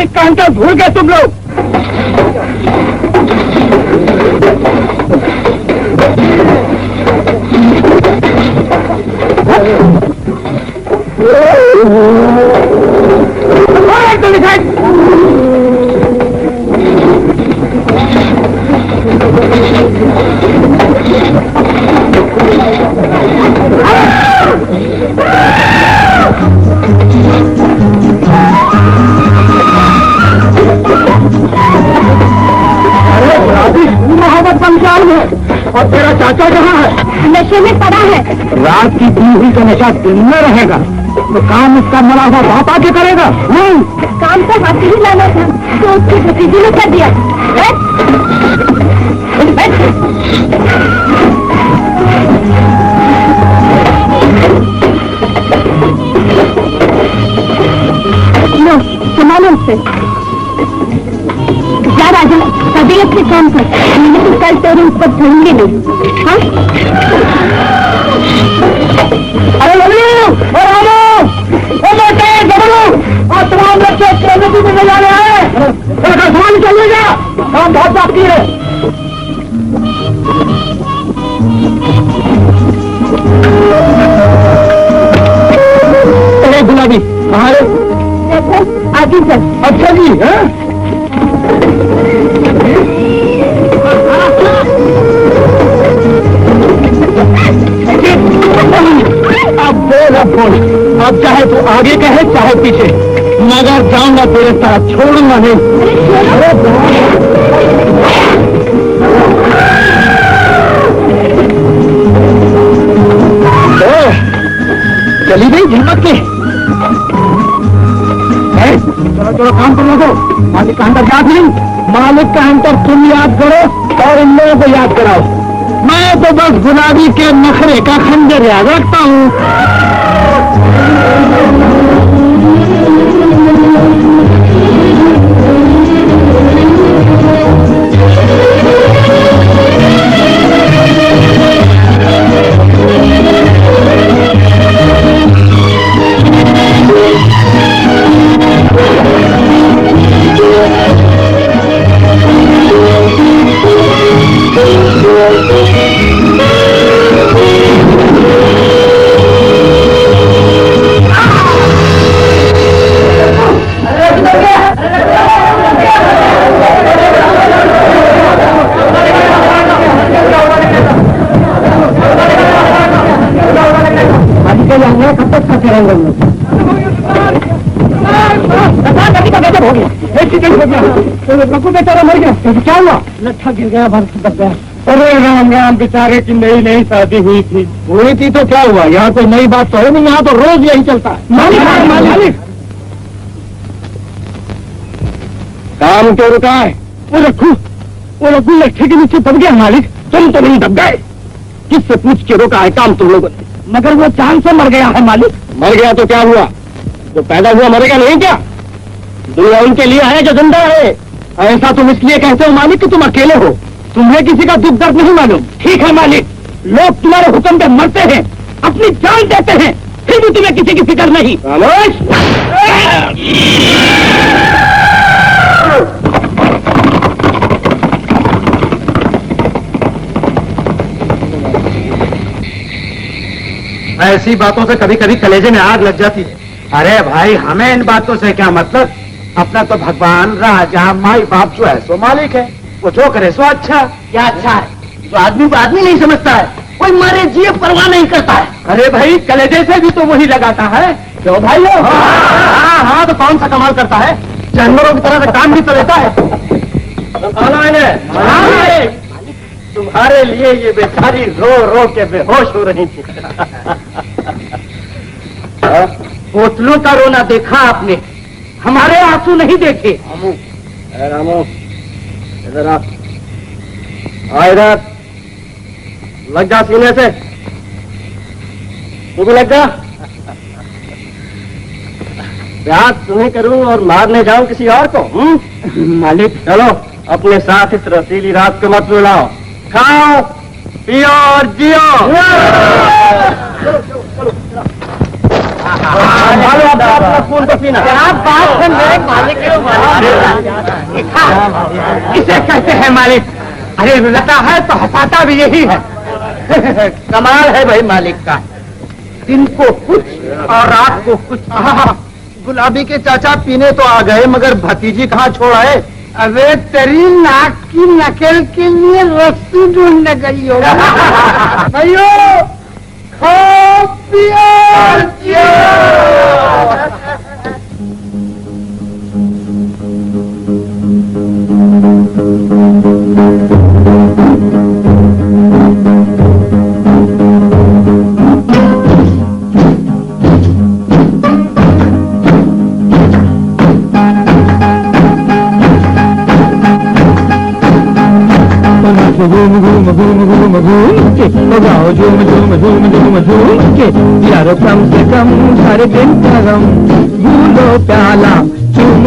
मालिक का अंतर भूल गए तुम लोग। और तेरा चाचा कहाँ है? नशे में पड़ा है। रात की पी हुई का नशा दिन में रहेगा तो काम उसका मरा हुआ बाप आके करेगा। नहीं, काम तो हाथी ही लाना था तो उसकी भतीजी ने कर दिया। लो संभालो उससे। जा राजा, कभी अपने काम कर, मैंने तो कल तेरे ऊपर छोड़ूंगी नहीं। हाँ? अरे लल्लू और रामू, ओ बेटे जबरू, और तमाम बच्चे नदी में ले जाने आए। सामान चलिएगा, काम बहुत बाकी है। अरे गुलाबी कहाँ है? आगे चल। अच्छा जी है? अब बोल, अब चाहे तू आगे कहे चाहे पीछे, मगर जाऊंगा तेरे साथ, छोड़ूंगा नहीं। चली गई झमक के। चलो काम कर लो, मालिक का अंदर याद नहीं, मालिक का अंदर तुम याद करो और इन लोगों को याद कराओ। मैं तो बस गुलाबी के नखरे का खंजर याद रखता हूँ। बेचारा मर गया। क्या हुआ? लट्ठा गिर गया, भर दब गया। अरे राम राम, बेचारे की नई नई शादी हुई थी तो क्या हुआ? यहाँ कोई नई बात तो है नहीं, यहाँ तो रोज यही चलता है। मालिक काम क्यों रुका है? वो रघु लट्ठे के नीचे दब गया। मालिक तुम तो नहीं दब गए, किससे पूछ के रोका है काम तुम लोगों ने? मगर वो चांद से मर गया है। मालिक मर गया तो क्या हुआ? जो पैदा हुआ मरेगा नहीं क्या? दुनिया उनके लिए है जो जिंदा है। ऐसा तुम इसलिए कहते हो मालिक कि तुम अकेले हो, तुम्हें किसी का दुख दर्द नहीं मालूम। ठीक है मालिक, लोग तुम्हारे हुक्म पे मरते हैं, अपनी जान देते हैं, फिर भी तुम्हें किसी की फिक्र नहीं। ऐसी बातों से कभी कभी कलेजे में आग लग जाती है। अरे भाई, हमें इन बातों से क्या मतलब? अपना तो भगवान, राजा, माई बाप जो है सो मालिक है, वो जो करे सो अच्छा। क्या अच्छा है? जो आदमी को आदमी नहीं समझता है, कोई मरे जिए परवाह नहीं करता है। अरे भाई, कलेजे से भी तो वही लगाता है। क्यों भाई? हाँ, तो कौन सा कमाल करता है? जानवरों की तरह से काम भी तो लेता है। तुम्हारे लिए ये बेचारी रो रो के बेहोश हो रही थी। होटलों का रोना देखा आपने, हमारे आंसू नहीं देखे। रामू इधर आ, इधर लग जा सीने से, तू भी लग जा। ब्याह तुम्हें करूं और मारने जाऊं किसी और को? मालिक चलो अपने साथ इस रसीली रात को मत बुलाओ, खाओ पियो और जियो। अपना खून पसीना। क्या बात है मेरे मालिक, इसे कहते हैं मालिक। अरे रुलाता है तो हंसाता भी यही है। कमाल है भाई मालिक का, दिन को कुछ और रात को कुछ। गुलाबी के चाचा पीने तो आ गए, मगर भतीजी कहाँ छोड़ आए? अबे तेरी नाक की नकल के लिए रस्सी ढूंढने गई हो। भाइयों खाओ पियो। घूम घूम घूम घूम घूम के बजाओ झूम झूम झूम झूम झूम के, यारो कम से कम हर दिन का गम भूलो प्याला चूम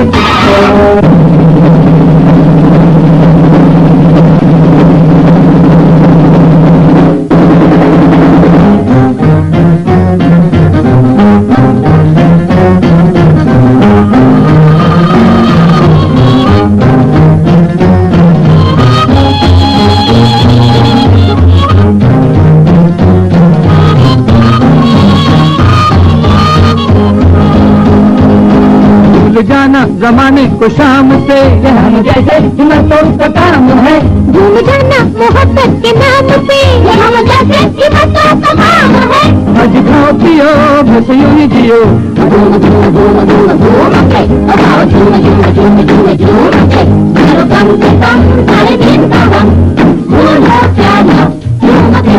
जाना जमाने को शाम से, हम जैसे हिम्मतों का काम है। झूम जाना मोहब्बत के नाम पे, हम जैसे हिम्मतों का काम है। आज खाओ पियो बस यूं ही जियो, झूम झूम झूम झूम झूम के, झूम झूम झूम झूम झूम के, यारो कम से कम हर दिन का गम भूलो प्याला चूम के।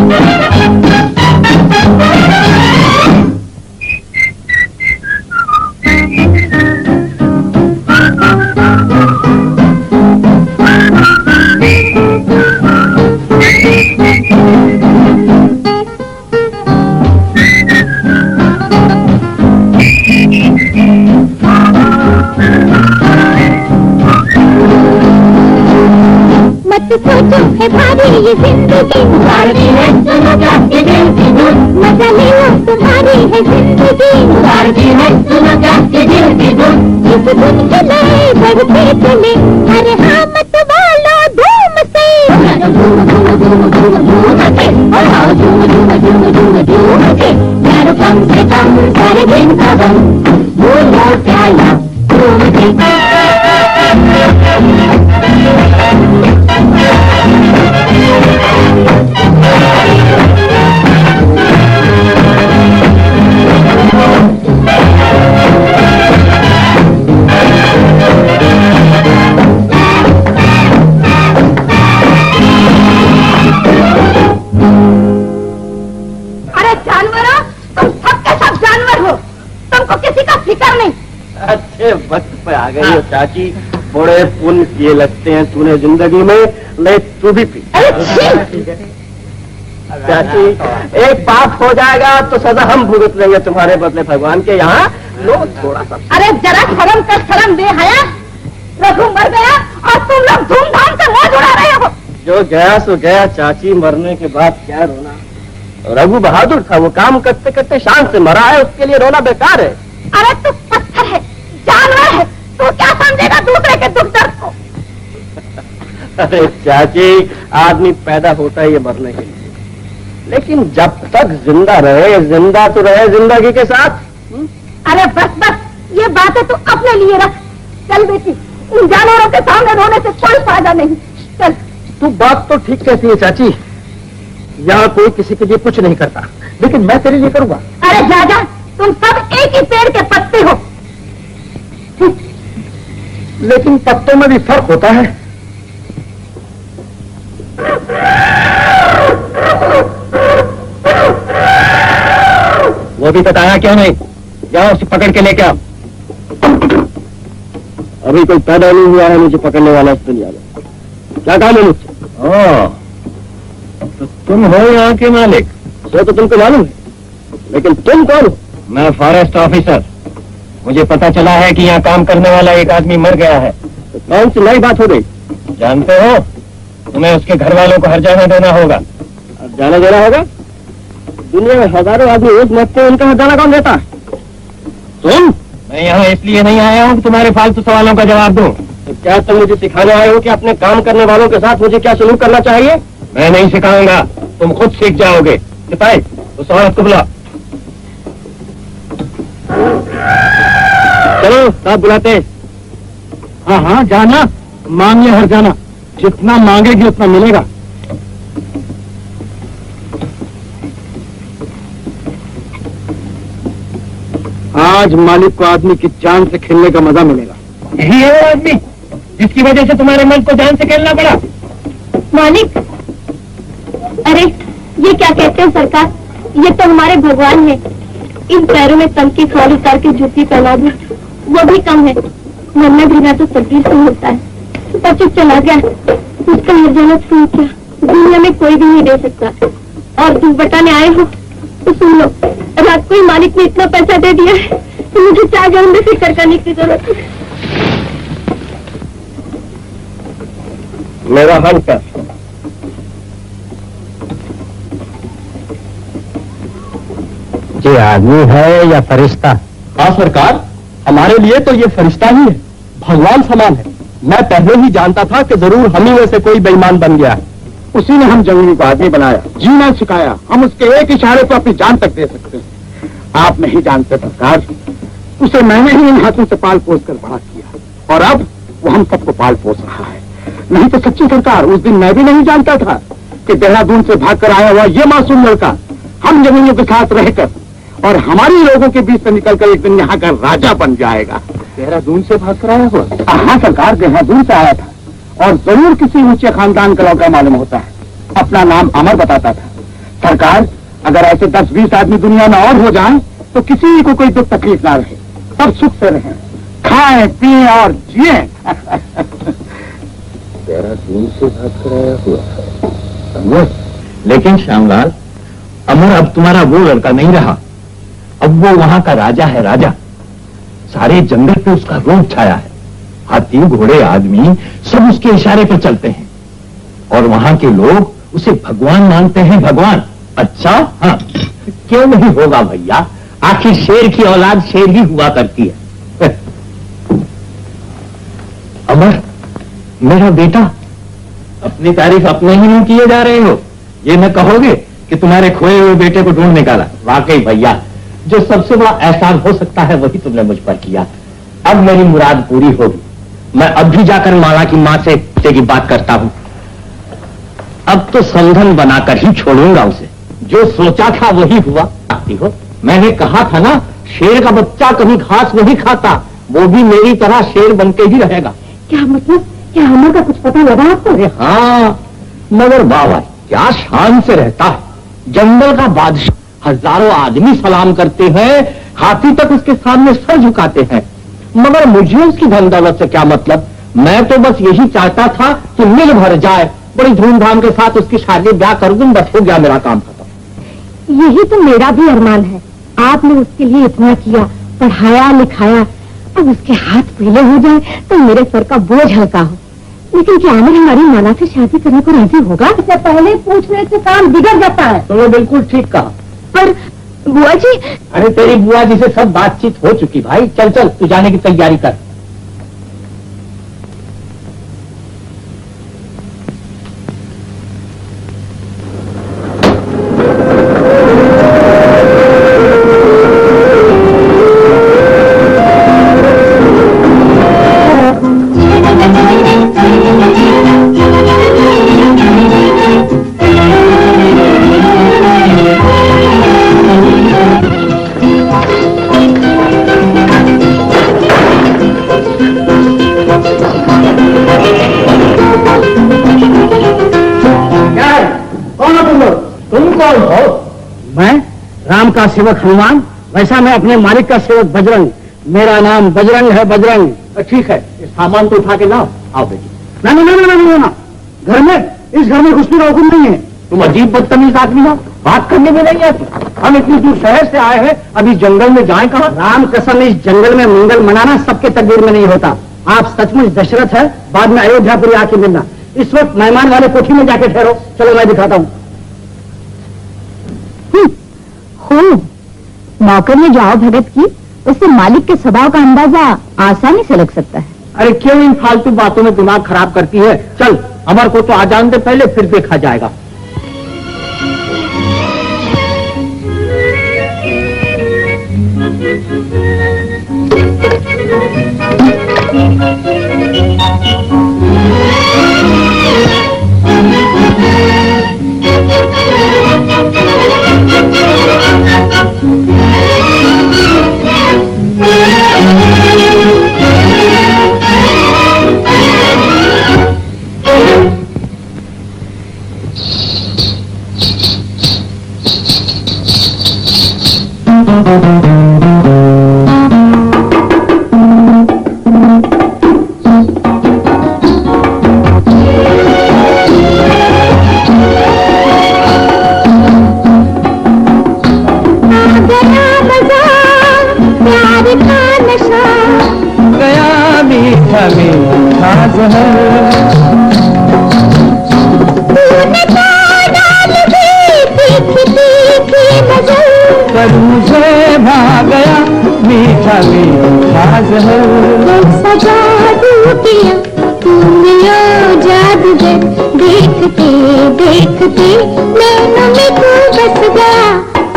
सोचो है भारी ये जिंदगी, भारी है सुनो जाके दिल की धुन। मजा ले लो तुम्हारी है जिंदगी, भारी है सुनो जाके दिल की धुन। इस धुन के लय बढ़ते चले, अरे हाँ मत वालो धूम से। झूम झूम झूम झूम झूम के, झूम झूम झूम झूम झूम के, यारो कम से कम सारे दिन का गम भूलो प्याला चूम के। अरे जानवरों, तुम सब के सब जानवर हो, तुमको किसी का फिक्र नहीं। अच्छे वक्त पे आ गई हो चाची, बड़े पुण्य किए लगते हैं तूने जिंदगी में, ले तू भी पी। चाची एक पाप हो जाएगा तो सजा हम भुगत लेंगे तुम्हारे बदले भगवान के यहाँ, लो थोड़ा सा। अरे जरा शर्म कर, शर्म दे हया। रघु मर गया और तुम लोग धूमधाम से मौज उड़ा रहे हो। जो गया सो गया चाची, मरने के बाद क्या रोना। रघु बहादुर था, वो काम करते करते शान से मरा है, उसके लिए रोना बेकार है। अरे तू पत्थर है, जानवर है, तू क्या समझेगा दूसरे के दुख दर्द को। अरे चाची आदमी पैदा होता है ये मरने के लिए, लेकिन जब तक जिंदा रहे, जिंदा तो रहे जिंदगी के साथ। अरे बस बस, ये बातें तू अपने लिए रख। चल बेटी, इन जानवरों के सामने रोने से कोई फायदा नहीं। चल। तू बात तो ठीक कहती है चाची, यहाँ कोई किसी के लिए कुछ नहीं करता, लेकिन मैं तेरे लिए करूंगा। अरे जा जा, तुम सब एक ही पेड़ के पत्ते हो। लेकिन पत्तों में भी फर्क होता है। वो भी बताया क्यों नहीं? जाओ उसे पकड़ के लेके आओ। अभी कोई पैदा नहीं हुआ है मुझे पकड़ने वाला इस दुनिया में। क्या काम है मुझसे? तो तुम हो यहाँ के मालिक? वो तो तुमको मालूम है, लेकिन तुम कौन हो? मैं फॉरेस्ट ऑफिसर। मुझे पता चला है कि यहाँ काम करने वाला एक आदमी मर गया है। तो कौन सी नई बात हो गई? जानते हो, तुम्हें उसके घर वालों को हर जाना देना होगा। हर जाना देना होगा? दुनिया में हजारों आदमी रोज मरते हैं, उनका हर जाना कौन देता? तुम मैं यहाँ इसलिए नहीं आया हूँ कि तुम्हारे फालतू सवालों का जवाब दूं। तो क्या तुम मुझे सिखाने आए हो कि अपने काम करने वालों के साथ मुझे क्या सलूक करना चाहिए? मैं नहीं सिखाऊंगा, तुम खुद सीख जाओगे। सिपाही उस औरत को बुला। चलो साहब बुलाते। हाँ हाँ जाना, मांगे हर जाना, जितना मांगेगी उतना मिलेगा। आज मालिक को आदमी की जान से खेलने का मजा मिलेगा। यही है वो आदमी जिसकी वजह से तुम्हारे मन को जान से खेलना पड़ा। मालिक, अरे ये क्या कहते हैं सरकार, ये तो हमारे भगवान है। इन पैरों में तन की खाल उतार के जूती पहना दो, वो भी कम है। मरना भी तो तकदीर से होता है। बच्चे चला गया, उसका हर जाना सुन क्या दुनिया में कोई भी नहीं दे सकता। और तुम बताने आए हो तो सुन लो, रात को ही मालिक ने इतना पैसा दे दिया है तो मुझे 4 जन्म में फिक्र करने की जरूरत है। मेरा हल कर। ये आदमी है या फरिश्ता? हाँ सरकार, हमारे लिए तो ये फरिश्ता ही है, भगवान समान है। मैं पहले ही जानता था कि जरूर हम ही में से कोई बेईमान बन गया है। उसी ने हम जंगली को आदमी बनाया, जीना सिखाया। हम उसके एक इशारे पर अपनी जान तक दे सकते हैं। आप नहीं जानते सरकार, उसे मैंने ही इन हाथों से पाल पोस कर बड़ा किया और अब वो हम सबको पाल पोस रहा है। नहीं तो सच्ची सरकार, उस दिन मैं भी नहीं जानता था कि देहरादून से भागकर आया हुआ ये मासूम लड़का हम जमीनों के साथ रहकर और हमारी लोगों के बीच से निकलकर एक दिन यहाँ का राजा बन जाएगा। देहरादून से भागकर आया हुआ? हाँ सरकार, देहरादून से आया था और जरूर किसी ऊंचे खानदान का लड़का मालूम होता है। अपना नाम अमर बताता था। सरकार, अगर ऐसे 10-20 आदमी दुनिया में और हो जाएं तो किसी को कोई दुख तकलीफ ना रहे, सब सुख से रहें, खाएं पिए और जिए। देहरादून से भागकर आया हुआ। लेकिन श्यामलाल, अमर अब तुम्हारा वो लड़का नहीं रहा। अब वो वहां का राजा है, राजा। सारे जंगल पे उसका रूप छाया है। हाथी घोड़े आदमी सब उसके इशारे पर चलते हैं और वहां के लोग उसे भगवान मानते हैं, भगवान। अच्छा, हाँ क्यों नहीं होगा भैया, आखिर शेर की औलाद शेर ही हुआ करती है। अमर मेरा बेटा, अपनी तारीफ अपने ही नहीं किए जा रहे हो। ये न कहोगे कि तुम्हारे खोए हुए बेटे को ढूंढ निकाला। वाकई भैया, जो सबसे बड़ा एहसान हो सकता है वही तुमने मुझ पर किया। अब मेरी मुराद पूरी होगी। मैं अब भी जाकर माला की माँ से की बात करता हूँ। अब तो संधन बनाकर ही छोड़ूंगा उसे। जो सोचा था वही हुआ। आती हो, मैंने कहा था ना, शेर का बच्चा कभी घास नहीं खाता, वो भी मेरी तरह शेर बनके ही रहेगा। क्या मतलब, क्या अमर का कुछ पता लगा आपको? अरे हाँ, मगर बाबा क्या शान से रहता है। जंगल का बादशाह, हजारों आदमी सलाम करते हैं, हाथी तक उसके सामने सर झुकाते हैं। मगर मुझे उसकी धन दौलत से क्या मतलब। मैं तो बस यही चाहता था कि मिल भर जाए, बड़ी धूमधाम के साथ उसकी शादी ब्याह कर दूं, बस हो गया मेरा काम खत्म। यही तो मेरा भी अरमान है। आपने उसके लिए इतना किया, पढ़ाया लिखाया, अब उसके हाथ पीले हो जाए तो मेरे सर का बोझ हल्का हो। लेकिन क्या आमिर हमारी माला से शादी करने को राजी होगा? इससे पहले पूछने से काम बिगड़ जाता है। तुमने बिल्कुल ठीक कहा। पर बुआ जी, अरे तेरी बुआ जी से सब बातचीत हो चुकी भाई। चल चल, तू जाने की तैयारी कर। राम का सेवक हनुमान, वैसा मैं अपने मालिक का सेवक बजरंग। मेरा नाम बजरंग है, बजरंग। ठीक है, इस सामान तो उठा के लाओ। आओ बेटी। ना ना ना ना ना ना, घर में, इस घर में घुसने का हुक्म नहीं है। तुम अजीब बदतमीज आदमी हो, बात करने में नहीं आती। हम इतनी दूर शहर से आए हैं, अभी जंगल में जाएं कहाँ? राम कसम, इस जंगल में मंगल मनाना सबके तकदीर में नहीं होता। आप सचमुच दशरथ है, बाद में अयोध्यापुरी आके मिलना। इस वक्त मेहमान वाले कोठी में जाके ठहरो। चलो मैं दिखाता हूँ। मौके में जाओ भगत की, उससे मालिक के स्वभाव का अंदाजा आसानी से लग सकता है। अरे क्यों इन फालतू बातों में दिमाग खराब करती है? चल अमर को तो आ जाने दे पहले, फिर देखा जाएगा। पर मुझे भा गया मीठा मीठा जहर। सजा किया तूने ओ जादूगर, देखते देखते नैनों में तू बस गया।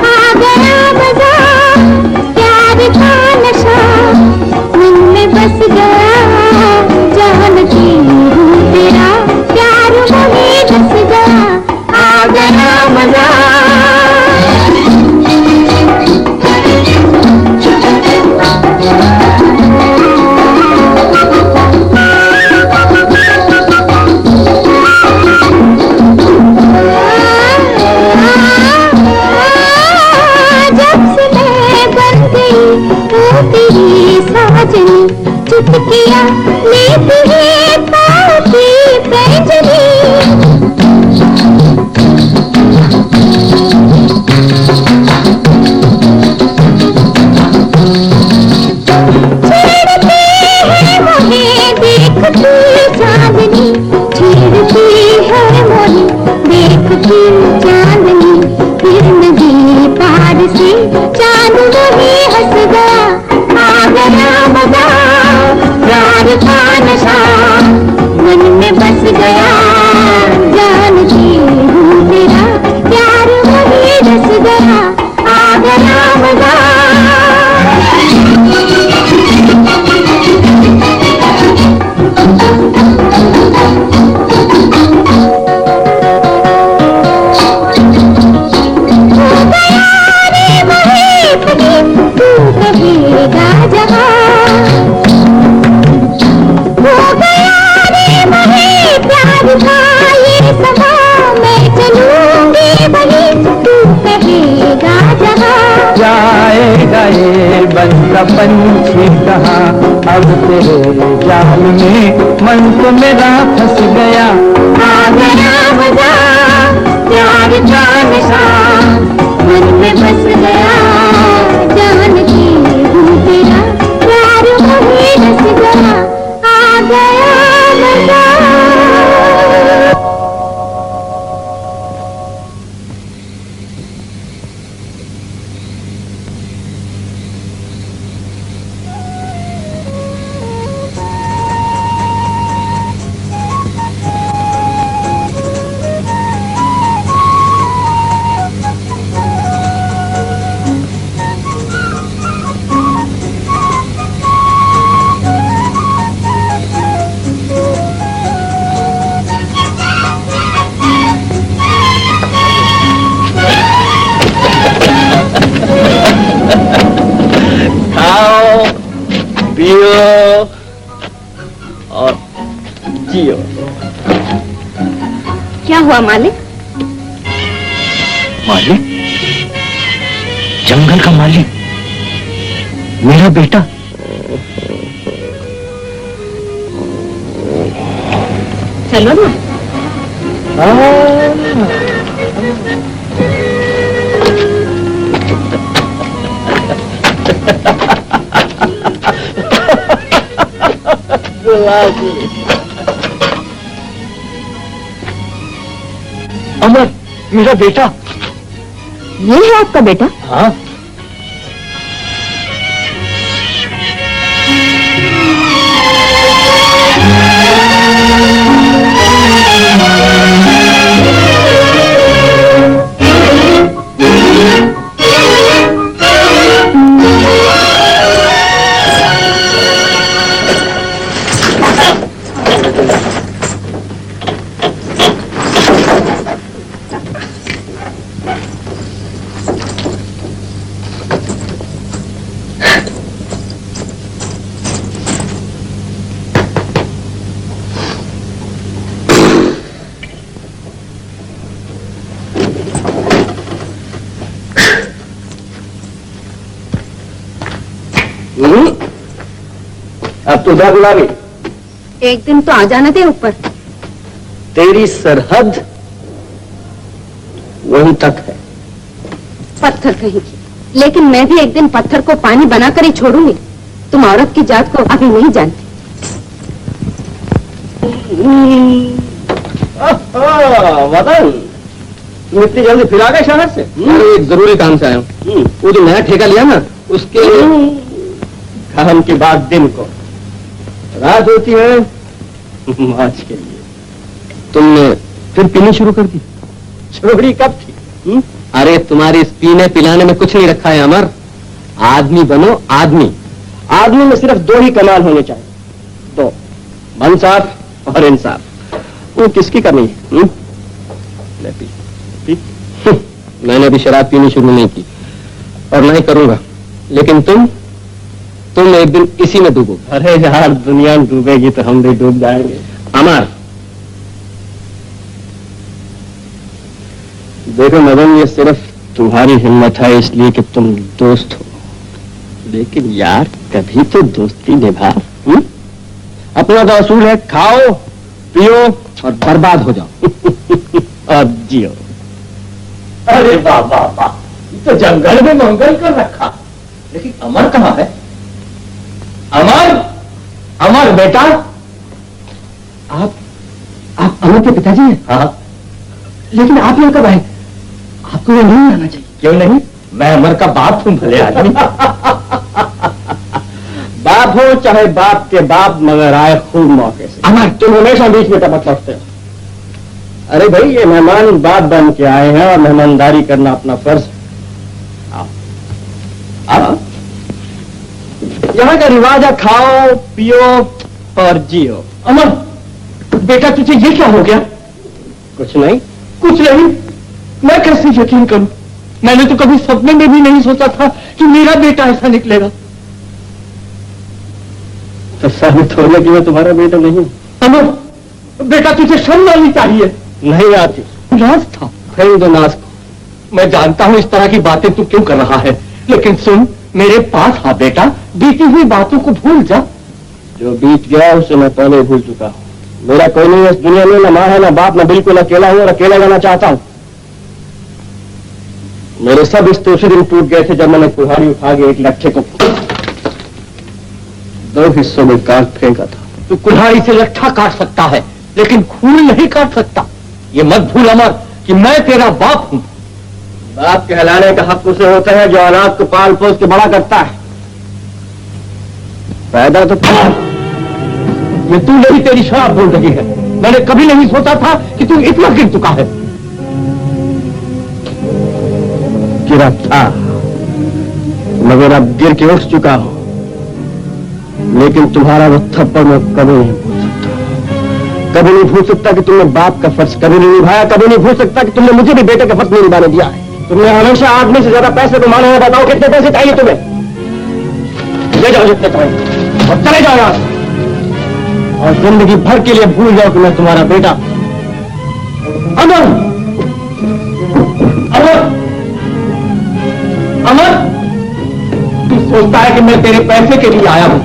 आ गया मजा प्यार का नशा, मन में बस गया। जानती हूँ तेरा प्यार मुझे बस गया। आ गया मजा। चुटकिया लेती है पाँव की पैंजनी। छेड़ती है मोहे देखती चांदनी, छेड़ती है मोहे देखती चांदनी। फिर नदी पार से चांद वही हंस गया। आ गया मजा प्यार का नशा, मन में बस गया। जानती हूँ तेरा प्यार वही रस गया। आ गया मजा। हो गया रे वही पनी, तू कहेगा जहाँ। हो गया रे वही प्यार का ये समा, मैं चलूंगी वही तू कहेगा जहाँ। जाएगा ये बंदा पंछी कहाँ, अब तेरे जाल में मन तो मेरा फंस गया। आ गया मजा प्यार का नशा, मन में बस गया। जानती हूँ तेरा प्यार वही रस गया। आ गया मजा। पियो और जियो। क्या हुआ मालिक? मालिक? जंगल का मालिक? मेरा बेटा? चलो ना। अमर, मेरा बेटा। ये है आपका बेटा? हाँ। अब तो उधर बुला गई। एक दिन तो आ जाना दे ऊपर। तेरी सरहद वहीं तक है। पत्थर कहीं की, लेकिन मैं भी एक दिन पत्थर को पानी बनाकर ही छोड़ूंगी। तुम औरत की जात को अभी नहीं जानती। वतन, तुम इतनी जल्दी फिर आ गए शहर से? अरे एक जरूरी काम से आया हूँ। वो जो नया ठेका लिया ना, उसके काम के बाद दिन को रात होती है आज के लिए। तुमने फिर पीनी शुरू कर दी? छोड़ी कब थी? अरे तुम्हारी इस पीने पिलाने में कुछ नहीं रखा है अमर। आदमी बनो आदमी। आदमी में सिर्फ दो ही कमाल होने चाहिए, दो, मनसाफ और इंसाफ। वो किसकी करनी है? ले पी, पी। मैंने अभी शराब पीनी शुरू नहीं की और नहीं करूंगा, लेकिन तुम एक दिन इसी में डूबो। अरे यार, दुनिया में डूबेगी तो हम भी डूब जाएंगे। अमर देखो मदन, ये सिर्फ तुम्हारी हिम्मत है इसलिए कि तुम दोस्त हो, लेकिन यार कभी तो दोस्ती निभा। अपना तो असूल है, खाओ पियो और बर्बाद हो जाओ और जियो। अरे वाह वाह वाह, तो जंगल में मंगल कर रखा, लेकिन अमर कहाँ है? अमर, अमर बेटा, आप अमर के पिताजी हैं? हाँ, लेकिन आप यहाँ कब आए? आपको ये नहीं आना चाहिए। क्यों नहीं? मैं अमर का बाप हूँ भले आदमी। बाप हो चाहे बाप के बाप, मगर आए खूब मौके से। अमर, तुम हमेशा बीच में टपक पड़ते हो। अरे भाई, ये मेहमान बाप बन के आए हैं और मेहमानदारी करना अपना फर्ज है। आओ, यहाँ का रिवाज है, खाओ पियो और जियो। अमर बेटा, तुझे ये क्या हो गया? कुछ नहीं। कुछ नहीं? मैं कैसे यकीन करूं? मैंने तो कभी सपने में भी नहीं सोचा था कि मेरा बेटा ऐसा निकलेगा। तो साबित होने की मैं तुम्हारा बेटा नहीं। अमर बेटा, तुझे शर्म आनी चाहिए। नहीं आती। नाज था। कहीं तो नाज को। मैं जानता हूं इस तरह की बातें तू क्यों कर रहा है, लेकिन सुन, मेरे पास आ बेटा, बीती हुई बातों को भूल जा। जो बीत गया उसे मैं पहले भूल चुका हूं। मेरा कोई नहीं है इस दुनिया में, ना माँ है ना बाप, मैं बिल्कुल अकेला हूं और अकेला जाना चाहता हूं। मेरे सब रिश्ते उसी दिन टूट गए थे जब मैंने कुल्हाड़ी उठा के एक लट्ठे को दो हिस्सों में काट फेंका था। तू कुल्हाड़ी से लट्ठा काट सकता है, लेकिन खून नहीं काट सकता। ये मत भूल अमर कि मैं तेरा बाप हूं। बाप कहलाने का हक उसे होता है जो औलाद को पाल पोस के बड़ा करता है। पैदा तो ये तू नहीं, तेरी शराब बोल रही है। मैंने कभी नहीं सोचा था कि तू इतना गिर चुका है। गिरा था, मगर अब गिर के उठ चुका हूं। लेकिन तुम्हारा वो थप्पड़ मैं कभी नहीं भूल सकता। कभी नहीं भूल सकता कि तुमने बाप का फर्ज कभी नहीं निभाया। कभी नहीं भूल सकता कि तुमने मुझे भी बेटे का फर्ज नहीं निभाने दिया है। तुमने हमेशा आदमी से ज्यादा पैसे को माना है। बताओ कितने पैसे चाहिए तुम्हें? ले जाओ जितने चाहिए और चले जाओ यहां से, और जिंदगी भर के लिए भूल जाओ कि मैं तुम्हारा बेटा। अमर, अमर, अमर, तू सोचता है कि मैं तेरे पैसे के लिए आया हूं?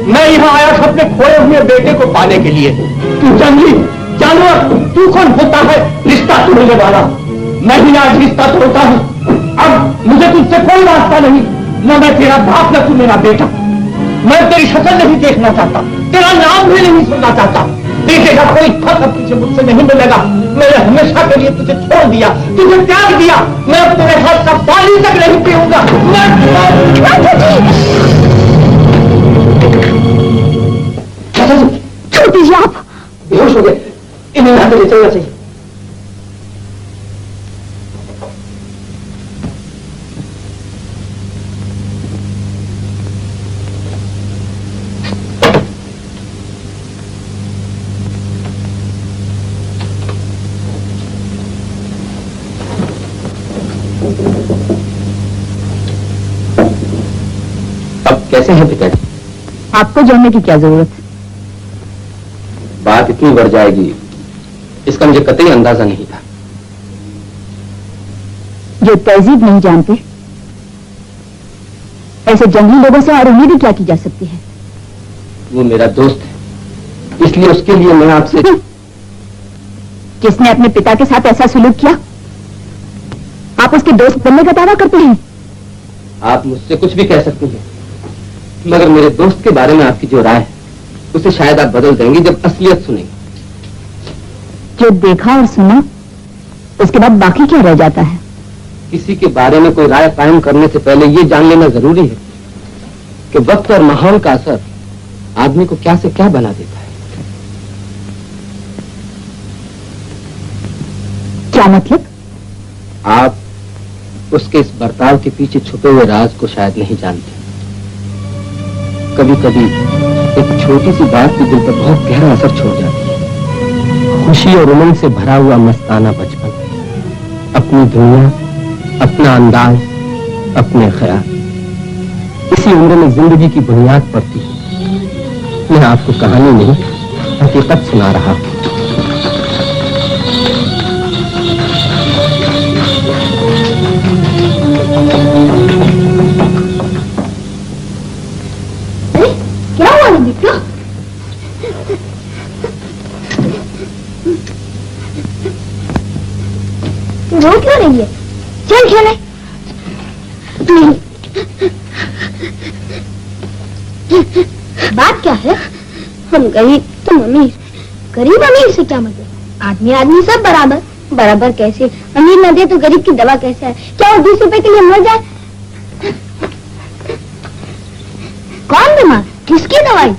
मैं यहां आया था अपने खोए हुए बेटे को पाने के लिए। तू जंगली जानवर, तू कौन होता है रिश्ता तोड़ने वाला? मैं ही आज रिश्ता तोड़ता हूं। अब मुझे तुझसे कोई वास्ता नहीं, न मैं तेरा बाप न तू मेरा बेटा। मैं तेरी शक्ल नहीं देखना चाहता, तेरा नाम भी नहीं सुनना चाहता। बेटे का कोई फर्क अब तुझे मुझसे नहीं मिलेगा। मैंने हमेशा के लिए तुझे छोड़ दिया, तुझे त्याग दिया। मैं अब तेरे हाथ का पानी तक नहीं पीऊंगा। छोड़ दीजिए आप। बेहोश हो गए, इन्हें यहाँ से ले चलना चाहिए। अब कैसे हैं पिताजी? आपको जानने की क्या जरूरत है? बात इतनी बढ़ जाएगी इसका मुझे कतई अंदाजा नहीं था। जो तहजीब नहीं जानते ऐसे जंगली लोगों से और उम्मीद क्या की जा सकती है? वो मेरा दोस्त है, इसलिए उसके लिए मैं आपसे। जिसने अपने पिता के साथ ऐसा सुलूक किया, आप उसके दोस्त बनने का दावा करते हैं? आप मुझसे कुछ भी कह सकती हैं, मगर मेरे दोस्त के बारे में आपकी जो राय है उसे शायद आप बदल देंगी जब असलियत सुनेंगी। जो देखा और सुना उसके बाद बाकी क्या रह जाता है? किसी के बारे में कोई राय कायम करने से पहले ये जान लेना जरूरी है कि वक्त और माहौल का असर आदमी को क्या से क्या बना देता है। क्या मतलब? आप उसके इस बर्ताव के पीछे छुपे हुए राज को शायद नहीं जानते। कभी कभी एक छोटी सी बात भी दिल पर बहुत गहरा असर छोड़ जाती है। खुशी और उमंग से भरा हुआ मस्ताना बचपन, अपनी दुनिया, अपना अंदाज, अपने ख्याल, इसी उम्र में जिंदगी की बुनियाद पड़ती है। मैं आपको कहानी नहीं हकीकत सुना रहा हूं। क्या हुआ बिट्टू? रो क्यों रही है? चल खेले। नहीं। बात क्या है? हम गरीब तुम अमीर। गरीब अमीर से क्या मतलब? आदमी आदमी सब बराबर। बराबर कैसे? अमीर न दे तो गरीब की दवा कैसे है? क्या वो 20 रुपए के लिए मर जाए? कौन बीमार? किसकी दवाई?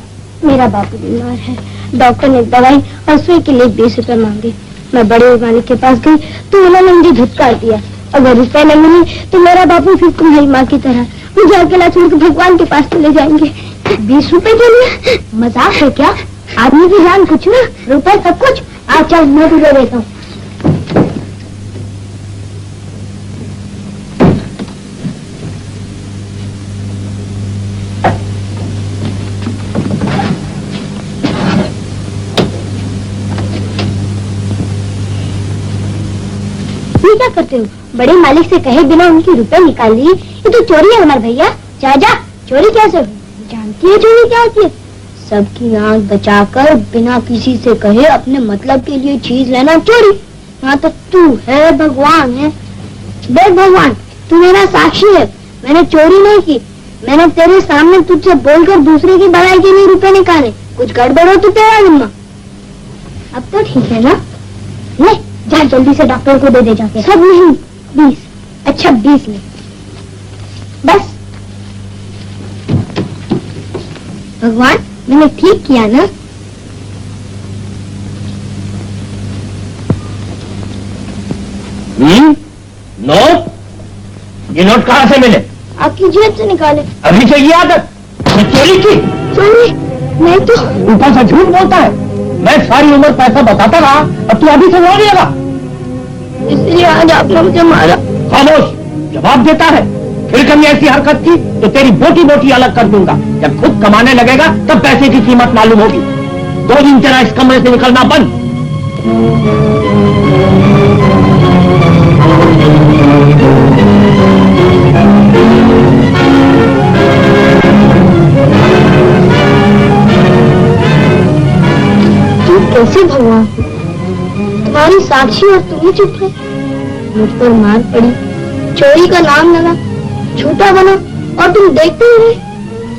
मेरा बापू बीमार है। डॉक्टर ने दवाई और सुई के लिए 20 रुपए मांगे। मैं बड़े मालिक के पास गई तो उन्होंने मुझे धुतकार दिया। अगर रुपए न मिले तो मेरा बापू फिर तुम्हारी माँ की तरह मुझे अकेला छोड़ के भगवान के पास चले जाएंगे। 20 रुपए के लिए? मजाक है क्या? आदमी की जान कुछ ना, रुपए सब कुछ। आ चल मैं तुझे देता हूँ। क्या करते हो? बड़े मालिक से कहे बिना उनके रुपए निकाल लिए? ये तो चोरी है हमारे भैया। जा जा। चोरी कैसे? जानती है चोरी क्या होती है? सबकी नाक बचाकर बिना किसी से कहे अपने मतलब के लिए चीज लेना चोरी। यहाँ तो तू है भगवान है। देख भगवान, तू मेरा साक्षी है। मैंने चोरी नहीं की। मैंने तेरे सामने तुझसे बोलकर दूसरे की भलाई के लिए रुपए निकाले। कुछ गड़बड़ हो तो तेरा जिम्मा। अब तो ठीक है ना? ले जा, जल्दी से डॉक्टर को दे जाके। सब नहीं, 20। अच्छा 20 ले बस। भगवान, मैंने ठीक किया ना? नोट? ये नोट कहाँ से मिले? आपकी जेब से निकाले। अभी से ये आदत? ये चोरी की? चोरी नहीं तो। ऊपर से झूठ बोलता है। मैं सारी उम्र पैसा बताता रहा, अब तू अभी से रो नहीं लगा? इसलिए आज आपने मुझे मारा। खामोश, जवाब देता है। फिर कभी ऐसी हरकत की तो तेरी बोटी बोटी अलग कर दूंगा। जब खुद कमाने लगेगा तब पैसे की कीमत मालूम होगी। 2 दिन तेरा इस कमरे से निकलना बंद। कैसे भगवान? तुम्हारी साक्षी और तुम ही चुप है। मुझ पर मार पड़ी, चोरी का नाम लगा, झूठा बना और तुम देखते ही रहे।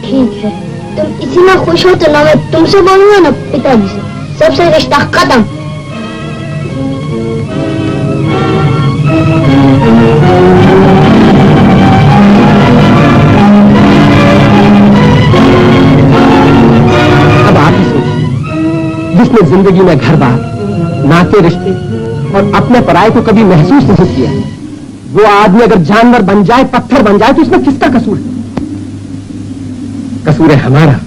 ठीक है, तुम इसी में खुश हो तो ना मैं तुमसे बोलूंगा ना पिताजी से। सबसे रिश्ता खत्म। अब आप ही सोचिए, जिसने जिंदगी में घर बार नाते रिश्ते और अपने पराये को कभी महसूस नहीं किया। वो आदमी अगर जानवर बन जाए, पत्थर बन जाए, तो इसमें किसका कसूर है? कसूर है हमारा,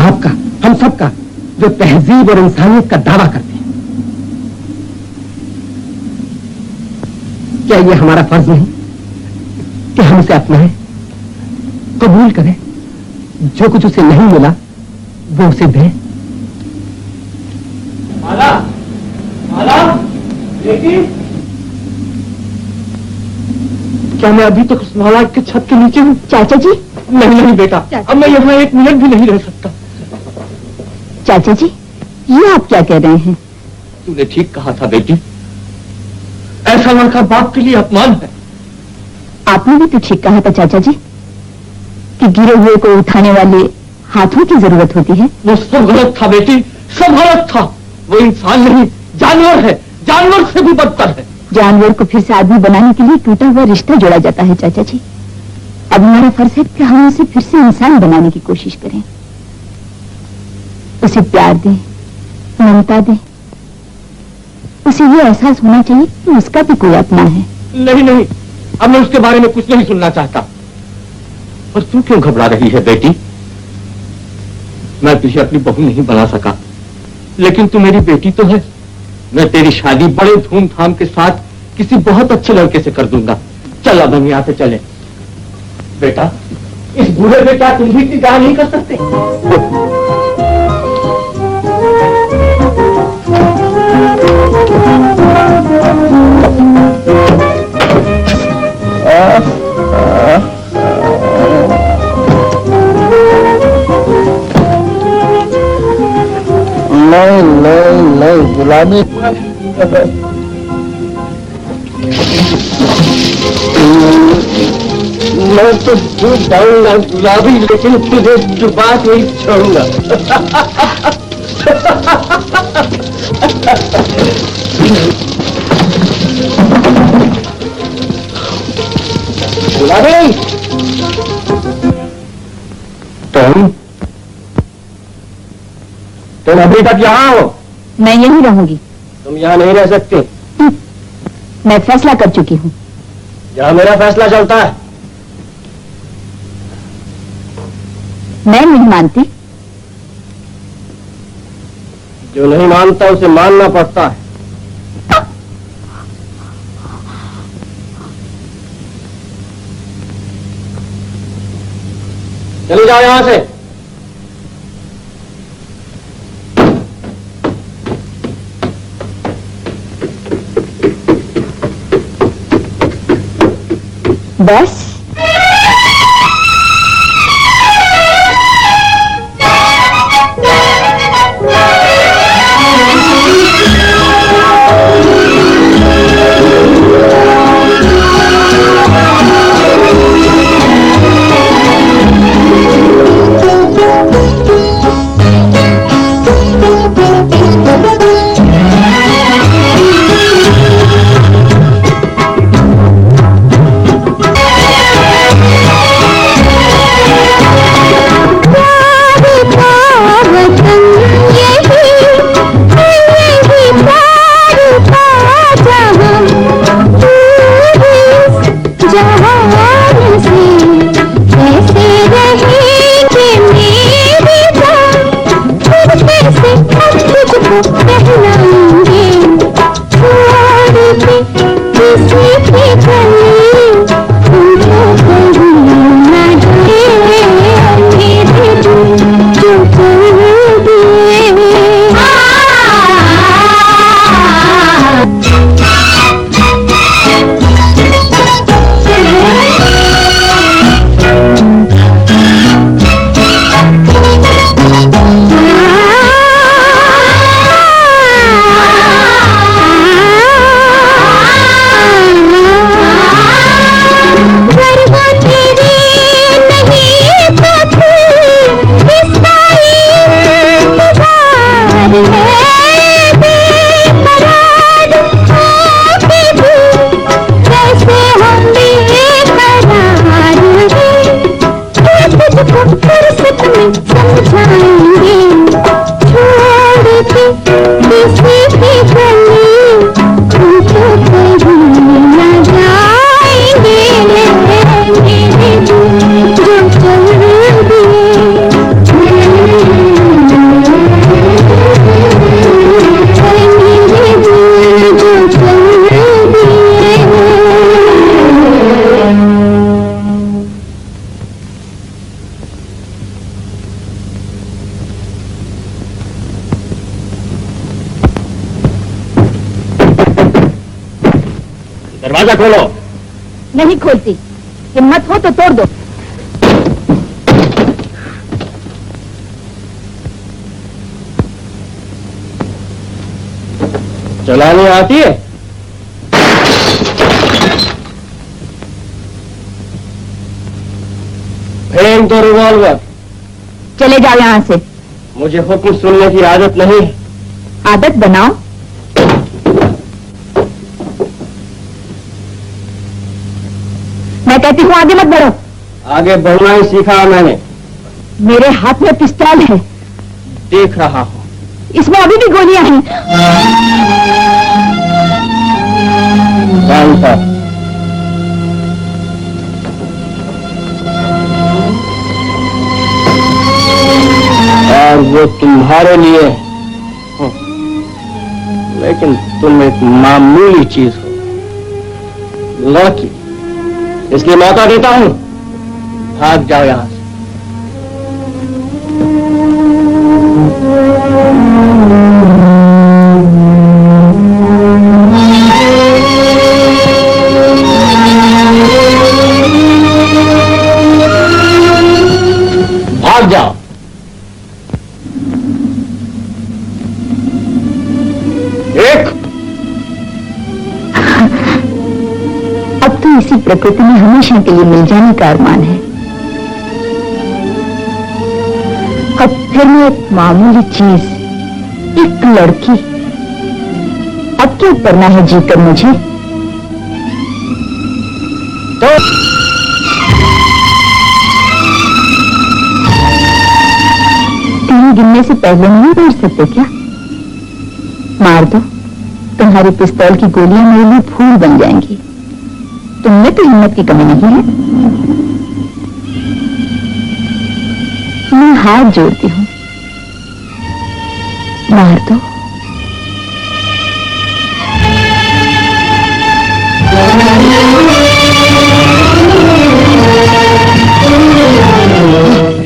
आपका, हम सबका, जो तहजीब और इंसानियत का दावा करते हैं। क्या ये हमारा फर्ज नहीं कि हम उसे अपनाएं, कबूल करें, जो कुछ उसे नहीं मिला वो उसे दें? माला, माला, बेटी, क्या मैं अभी तक उस माला के छत के नीचे हूँ? चाचा जी। नहीं नहीं बेटा, अब मैं यहाँ एक मिनट भी नहीं रह सकता। चाचा जी, ये आप क्या कह रहे हैं? तूने ठीक कहा था बेटी, ऐसा लड़का बाप के लिए अपमान है। आपने भी तो ठीक कहा था चाचा जी कि गिरे हुए को उठाने वाले हाथों की जरूरत होती है। वो सब गलत था बेटी, सब गलत था। वो इंसान नहीं, जानवर है, जानवर से भी बदतर है। जानवर को फिर से आदमी बनाने के लिए टूटा हुआ रिश्ता जोड़ा जाता है चाचा जी। अब हमारा फर्ज है कि हम उसे फिर से इंसान बनाने की कोशिश करें, उसे प्यार दें, ममता दें, उसे ये एहसास होना चाहिए कि उसका भी कोई अपना है। नहीं नहीं, अब मैं उसके बारे में कुछ नहीं सुनना चाहता। और तू क्यों घबरा रही है बेटी? मैं तुझे अपनी बहू नहीं बना सका, लेकिन तू मेरी बेटी तो है। मैं तेरी शादी बड़े धूमधाम के साथ किसी बहुत अच्छे लड़के से कर दूंगा। चल अब हम यहाँ से चले। बेटा, इस बूढ़े में क्या तुम भी निगाह नहीं कर सकते? नहीं नहीं नहीं, गुलाबी मैं तो दूध डालूंगा गुलाबी, लेकिन तुझे डुबा के ही छोड़ूंगा। गुलाबी, तुम अभी तक यहाँ हो? मैं यहीं रहूंगी। तुम यहाँ नहीं रह सकते। मैं फैसला कर चुकी हूँ। यहाँ मेरा फैसला चलता है। मैं नहीं मानती। जो नहीं मानता उसे मानना पड़ता है। चले जाओ यहां से। बस खोलो। नहीं खोलती। हिम्मत हो तो तोड़ दो। चलानी आती है? फेंक दो रिवॉल्वर। चले जाओ यहाँ से। मुझे हुक्म सुनने की आदत नहीं। आदत बनाओ। मैं कहती हूँ आगे मत बढ़ो। आगे बढ़ना ही सीखा है मैंने। मेरे हाथ में पिस्तौल है। देख रहा हूँ। इसमें अभी भी गोलियां हैं। शांता। और वो तुम्हारे लिए, लेकिन तुम एक मामूली चीज हो, लड़की। इसलिए मौका देता हूं, भाग जाओ यहां से। भाग जाओ। एक। अब तो इसी प्रकृति में हमेशा के लिए मिल जाने का अरमान है। अब फिर मैं एक मामूली चीज, एक लड़की। अब क्या करना है जीकर मुझे? तो तीन गिनने से पहले नहीं मार सकते क्या? मार दो। तुम्हारी पिस्तौल की गोलियां मेरे लिए फूल बन जाएंगी। तुमने तो हिम्मत की कमी नहीं है। मैं हाथ जोड़ती हूँ, मार दो।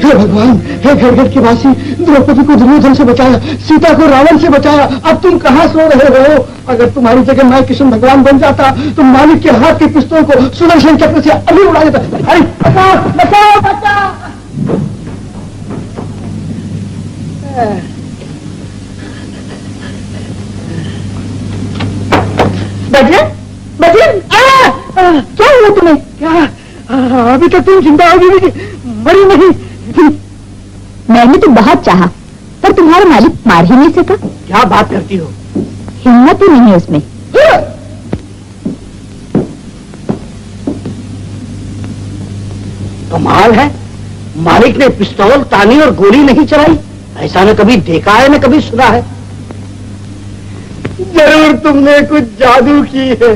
हे भगवान, हे घर घर के वासी, द्रौपदी को दुर्योधन से बचाया, सीता को रावण से बचाया। अब तुम कहाँ सो रहे हो? अगर तुम्हारी जगह मैं कृष्ण भगवान बन जाता तो मालिक के हाथ के पिस्तौल को सुदर्शन चक्र से अभी उड़ा देता। अरे बचाओ बचाओ बचाओ। बजरंग, बजरंग, क्या हुआ तुम्हें? क्या अभी तक तुम जिंदा होगी? मरी नहीं। मैंने तो बहुत चाहा, पर तुम्हारा मालिक मार ही नहीं सका। क्या बात करती हो? हिम्मत ही नहीं है उसमें। कमाल है, मालिक ने पिस्तौल, तानी और गोली नहीं चलाई। ऐसा न कभी देखा है न कभी सुना है। जरूर तुमने कुछ जादू की है।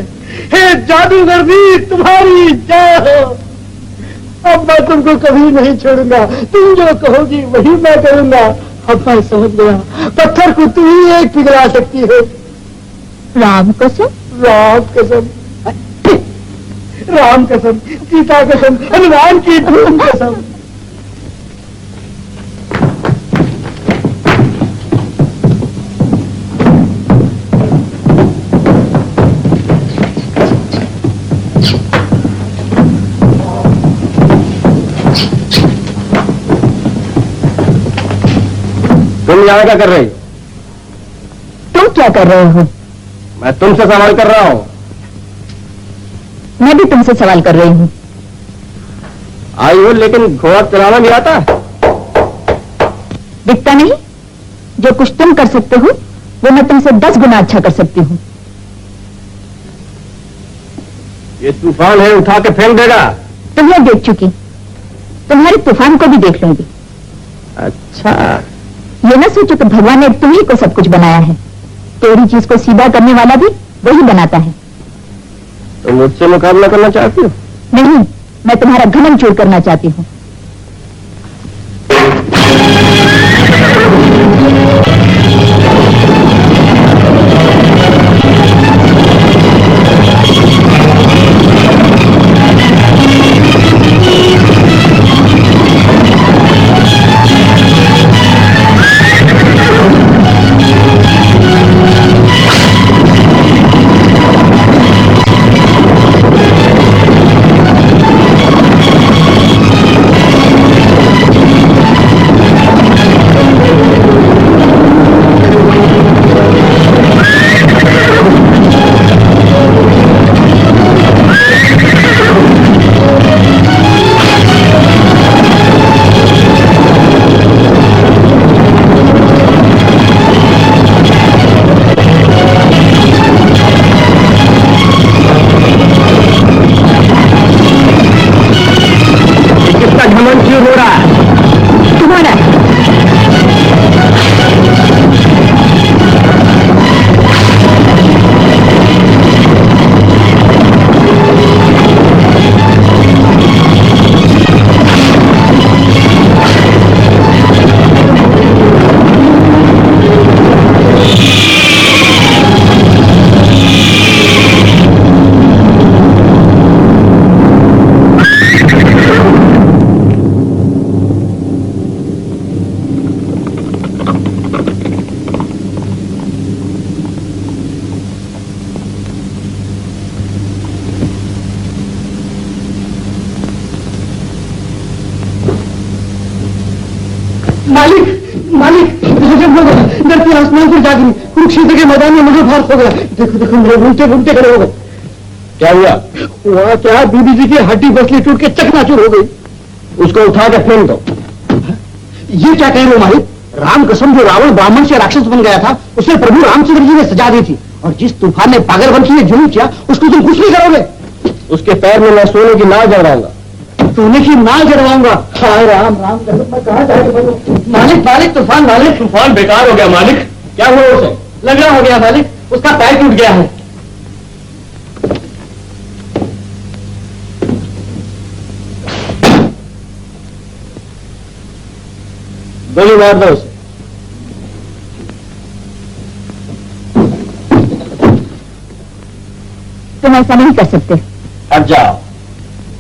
हे जादूगरनी, तुम्हारी जय हो। अब मैं तुमको कभी नहीं छोड़ूंगा। तुम जो कहोगी वही मैं करूंगा। अब मैं समझ गया, पत्थर को तुम ही एक पिघला सकती हो। राम कसम, राम कसम, राम कसम, सीता कसम, हनुमान की धूम कसम। तुम यहाँ क्या कर रही? तुम क्या कर रहे हो? मैं तुमसे सवाल कर रहा हूँ। मैं भी तुमसे सवाल कर रही हूँ। आई हो, लेकिन घोड़ा चलाना नहीं आता? दिखता नहीं? जो कुछ तुम कर सकते हो वो मैं तुमसे 10 गुना अच्छा कर सकती हूँ। ये तूफान है, उठा के फेंक देगा। तुम्हें देख चुकी, तुम्हारे तूफान को भी देख लूंगी। अच्छा, ये ना सोचो कि भगवान ने तुम्ही को सब कुछ बनाया है। तेरी चीज को सीधा करने वाला भी वही बनाता है। तो मुझसे मुकाबला करना चाहती हो? नहीं, मैं तुम्हारा घमंड चूर करना चाहती हूँ। घमंड क्यों हो रहा है? तुम्हारा धरती आसमान पर जागी, कुरुक्षेत्र के मैदान में मुझे भार हो गया। देखो देखो मेरे घूमते घूमते खड़े हो गए। क्या हुआ? वहाँ क्या बीबी जी की हड्डी बसली टूट के चकनाचूर हो गई। उसको उठा के फेंक दो। ये क्या कह रहे हो मालिक? राम कसम, जो रावण ब्राह्मण से राक्षस बन गया था, उसे प्रभु रामचंद्र जी ने सजा दी थी, और जिस तूफान ने पागलपंथी ने जुल्म किया, उसको तुम कुछ नहीं करोगे। उसके पैर में मैं सोने की नाव जड़वाऊंगा। सोने की नाव जड़वाऊंगा? हाय राम राम, मैं कहाँ जाके बनूं? मालिक मालिक तूफान, मालिक तूफान बेकार हो गया। मालिक क्या हुआ? उसे लगा हो गया मालिक, उसका पैर टूट गया है। गोली मार दो उसे। तुम ऐसा नहीं कर सकते। हट जाओ।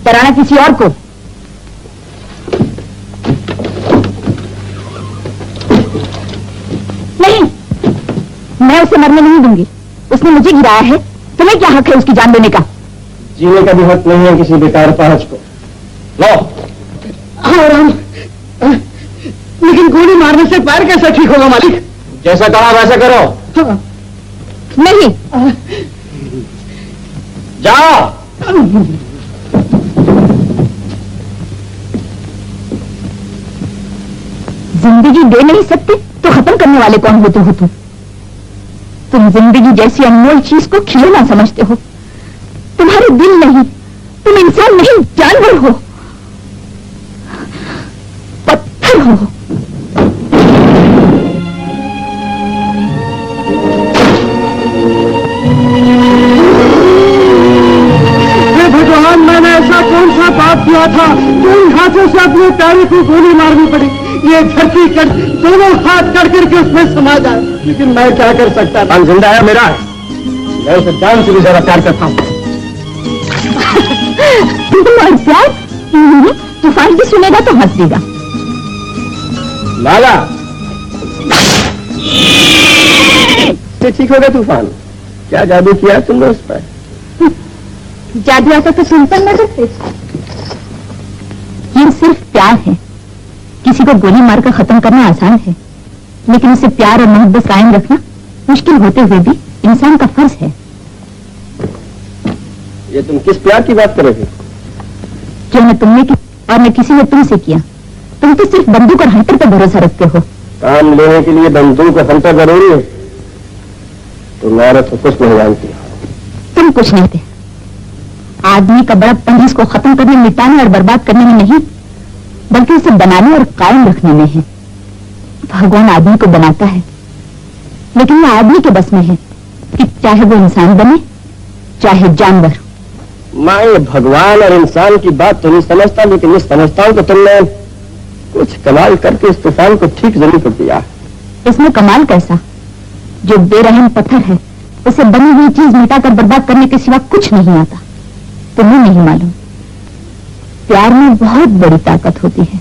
कराना किसी और को। नहीं, मैं उसे मरने नहीं दूंगी। उसने मुझे गिराया है, तुम्हें क्या हक है उसकी जान लेने का? जीने का भी हक नहीं है किसी बेकार पाहज को। लो। हाँ राम, लेकिन गोली मारने से पैर कैसा ठीक होगा मालिक? जैसा कहा वैसा करो। हाँ। नहीं। जाओ। जिंदगी दे नहीं सकते तो खत्म करने वाले कौन होते हो तुम जिंदगी जैसी अनमोल चीज को खिलौना समझते हो। तुम्हारे दिल नहीं, तुम इंसान नहीं, जानवर हो, पत्थर हो। भगवान, मैंने ऐसा कौन सा पाप किया था जो इन हाथों से अपने प्यारे को गोली मारनी पड़ी? ये धरती कट, दोनों हाथ कट करके उसमें समा जाए, लेकिन मैं क्या कर सकता था? जिंदा है मेरा, मैं उसे जान से भी ज्यादा प्यार करता हूँ। तुम्हारा प्यार तूफान भी सुनेगा तो हंस देगा। लाला, ठीक हो गया तूफान। क्या जादू किया तुमने उस पर? जादू ऐसा तो सुनता न सकते। ये सिर्फ प्यार है। किसी को गोली मारकर खत्म करना आसान है, लेकिन उसे प्यार और मोहब्बत कायम रखना मुश्किल होते हुए भी इंसान का फर्ज है। ये तुम किस प्यार की बात कर रहे थे? जो न तुमने की और न किसी ने तुमसे किया। तुम तो सिर्फ बंदूक और हंटर पर भरोसा रखते हो। काम लेने के लिए बंदूक और हंटर जरूरी है? तुम औरत तो कुछ नहीं जानती। तुम कुछ नहीं थे। आदमी का बड़प्पन इसको खत्म करने, मिटाने और बर्बाद करने में नहीं, बल्कि उसे बनाने और कायम रखने में है। भगवान आदमी को बनाता है, लेकिन यह आदमी के बस में है कि चाहे वो इंसान बने चाहे जानवर। मैं ये भगवान और इंसान की बात तो नहीं समझता, लेकिन ये समझता हूँ कि तुमने कुछ कमाल करके इस तूफान को ठीक जमीन पर दिया। इसमें कमाल कैसा? जो बेरहम पत्थर है उसे बनी हुई चीज मिटाकर बर्बाद करने के सिवा कुछ नहीं आता। तुम्हें नहीं मालूम, प्यार में बहुत बड़ी ताकत होती है।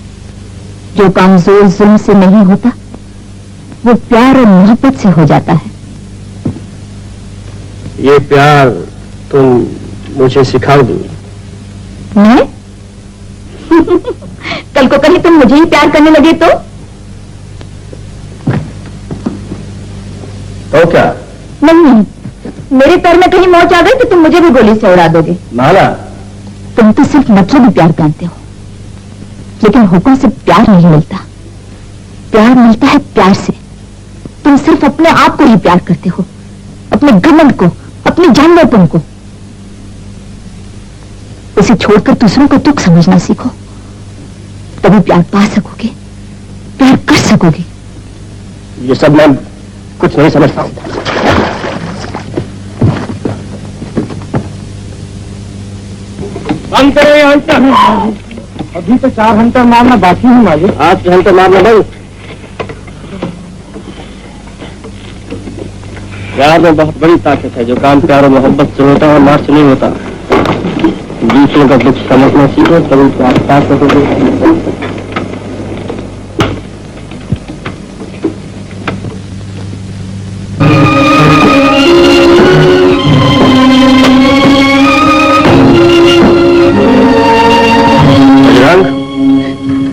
जो काम जोर जुल्म से नहीं होता वो प्यार और मोहब्बत से हो जाता है। ये प्यार तुम मुझे सिखाओगी? मैं? कल को कहीं तुम मुझे ही प्यार करने लगे तो क्या? नहीं, मेरे पैर में कहीं मौज आ गई तो तुम मुझे भी गोली से उड़ा दोगे। माला, तुम तो सिर्फ मतलबी प्यार जानते हो, लेकिन हुक्म से प्यार नहीं मिलता। प्यार मिलता है प्यार से। तुम सिर्फ अपने आप को ही प्यार करते हो, अपने घमंड को, अपने जानवरपन को। उसे छोड़कर दूसरों को दुख समझना सीखो। कभी प्यार पा सकोगे, प्यार कर सकोगे। ये सब मैं कुछ नहीं समझता हूं। अंतर अभी तो 4 घंटा मारना बाकी है मालिक। 8 घंटे मारना भाई। प्यार में बहुत बड़ी ताकत है। जो काम प्यार और मोहब्बत से होता है मार से नहीं होता। दूसरों का दुख समझना सीखो तभी प्यार पा सकोगे।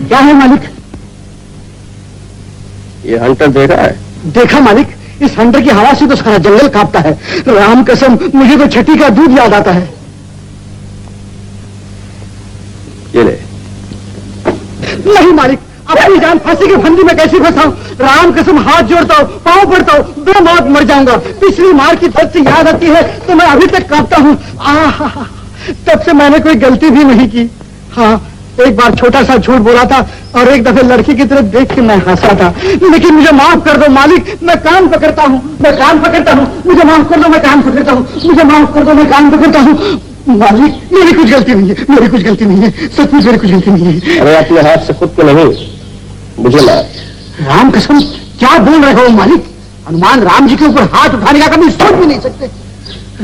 क्या है मालिक? ये हंटर देखा है? देखा मालिक, इस हंटर की हवा से तो सारा जंगल कांपता है। राम कसम, मुझे तो छठी का दूध याद आता है। ये ले। नहीं मालिक, अपनी जान फांसी की फंदी में कैसे फंसाऊं? राम कसम हाथ जोड़ता हूँ, पांव पड़ता हूँ, दो मौत मर जाऊंगा। पिछली मार की दर्द से याद आती है तो मैं अभी तक कांपता हूँ। तब से मैंने कोई गलती भी नहीं की। हाँ, एक बार छोटा सा झूठ बोला था और एक दफे लड़की की तरफ देख के मैं हंसा था। लेकिन मुझे माफ कर दो मालिक, मैं कान पकड़ता हूँ, मैं कान पकड़ता हूँ। मुझे माफ कर दो, मैं कान पकड़ता हूँ। मुझे माफ कर दो, मैं कान पकड़ता हूँ। मालिक, मेरी कुछ गलती नहीं है, मेरी कुछ गलती नहीं है, सचमुच मेरी कुछ गलती नहीं है। अरे अपने हाथ से खुद को नहीं, मुझे मार। राम कसम, क्या बोल रहे हो मालिक? हनुमान राम जी के ऊपर हाथ उठाने का कभी सोच भी नहीं सकते।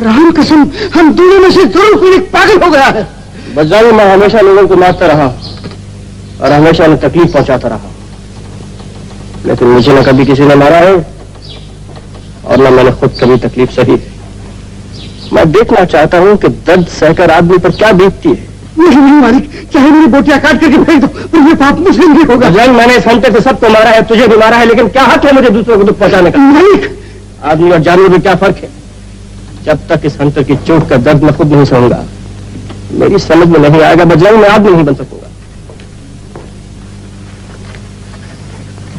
राम कसम, हम दोनों में से जरूर कोई एक पागल हो गया है। बजाने मैं हमेशा लोगों को मारता रहा और हमेशा उन्हें तकलीफ पहुंचाता रहा, लेकिन मुझे न कभी किसी ने मारा है और न मैंने खुद कभी तकलीफ सही। मैं देखना चाहता हूं कि दर्द सहकर आदमी पर क्या बीतती है। नहीं मालिक, चाहे मेरी बोटियां काट करके फेंक दो, पर ये पाप मुझे नहीं होगा। मैंने इस हंटर से सबको मारा है, तुझे भी मारा है, लेकिन क्या हक है मुझे दूसरों को दुख पहुंचाने का? मालिक, आदमी और जानवर में क्या फर्क है? जब तक इस हंटर की चोट का दर्द मैं खुद नहीं सहूंगा, मेरी समझ में नहीं आएगा, बजरंग मैं आदमी नहीं बन सकूंगा।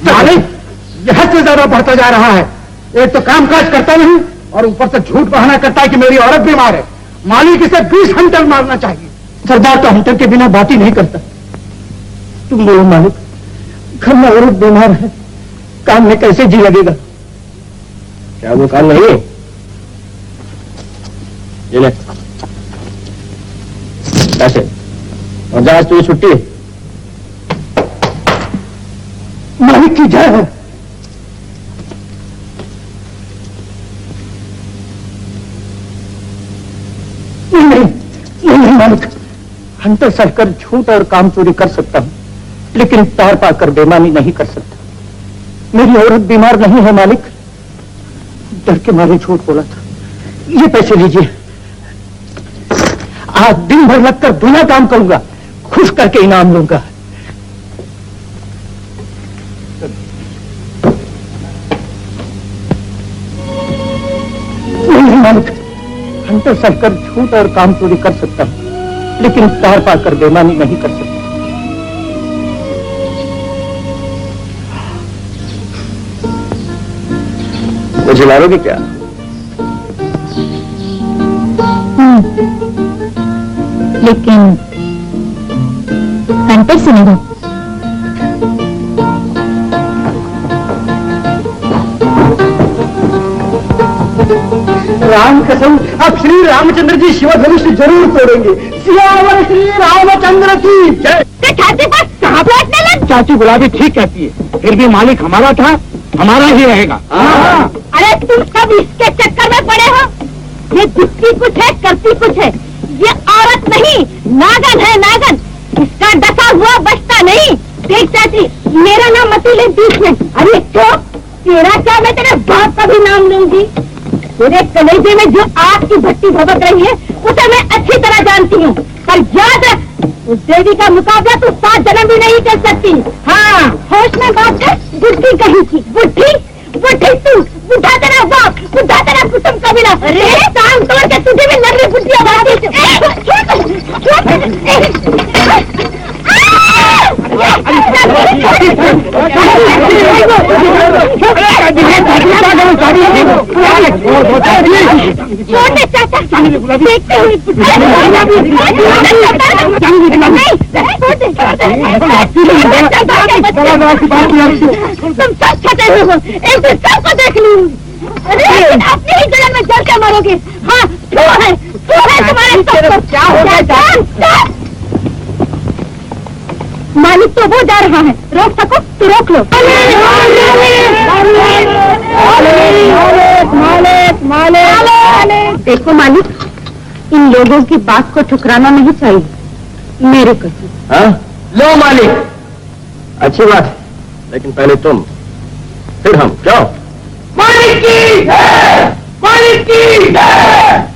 मालिक, यह हद से ज्यादा बढ़ता जा रहा है। एक तो कामकाज करता नहीं और ऊपर से झूठ बहाना करता है कि मेरी औरत बीमार है। मालिक, इसे 20 हंटर मारना चाहिए। सरदार तो हंटर के बिना बात ही नहीं करता। तुम बोलो मालिक, घर में औरत बीमार है, काम में कैसे जी लगेगा? क्या वो काम नहीं है? ये ले पैसे, और जहाज तुझे छुट्टी है। मालिक की जय है। नहीं मालिक, हंटर सहकर झूठ और काम चोरी कर सकता हूं, लेकिन पार पाकर बेईमानी नहीं कर सकता। मेरी औरत बीमार नहीं है मालिक, डर के मारे झूठ बोला था। ये पैसे लीजिए, आज दिन भर लगकर बिना काम करूंगा, खुश करके इनाम लूंगा। नहीं मालिक, हंटर सहकर झूठ और काम चोरी कर सकता हूं, लेकिन पार पाकर बेईमानी नहीं कर सकता। मुझे मारोगे क्या? लेकिन हंटर से नहीं। राम कसम, अब श्री रामचंद्र जी शिवधनुष जरूर तोड़ेंगे। सियावर श्री रामचंद्र की जय। छाती पर कहाँ बैठने लग? चाची गुलाबी ठीक कहती है, फिर भी मालिक हमारा था, हमारा ही रहेगा। अरे तुम सब इसके चक्कर में पड़े हो। ये दिखती कुछ है, करती कुछ है। ये औरत नहीं, नागन है, नागन। इसका डसा हुआ बचता नहीं। देख चाची, मेरा नाम मत ले बीच में। अरे तो तेरा क्या, मैं तेरे बाप का भी नाम लूंगी। तेरे कलेजे में जो आग की भट्टी भभक रही है, उसे मैं अच्छी तरह जानती हूँ। पर याद रख, उस देवी का मुकाबला तू 7 जन्म भी नहीं कर सकती। हाँ, होश में बात कर, बुद्धि कहीं की। बुद्धि बुद्धि तू, बुढ़ा तेरा बाप, बुढ़ा तेरा कुटुंब कबीला। अरे काम तोड़ के तुझे भी नर्मी बुद्धियां बढ़ा दी। छोटे चाचा देखते हुए तुम सब फटे हुए हो, एक दिन सबको देख लूं। लेकिन अपनी ही जलन में जल के मरोगे। हाँ, वो है तुम्हारे सबको। क्या हो गया? मालिक तो वो जा रहा है, रोक सको तो रोक लो। देखो मालिक, इन लोगों की बात को ठुकराना नहीं चाहिए, मेरे कसम। हाँ? लो मालिक, अच्छी बात है, लेकिन पहले तुम, फिर हम। जाओ। मालिक की जय! मालिक की जय!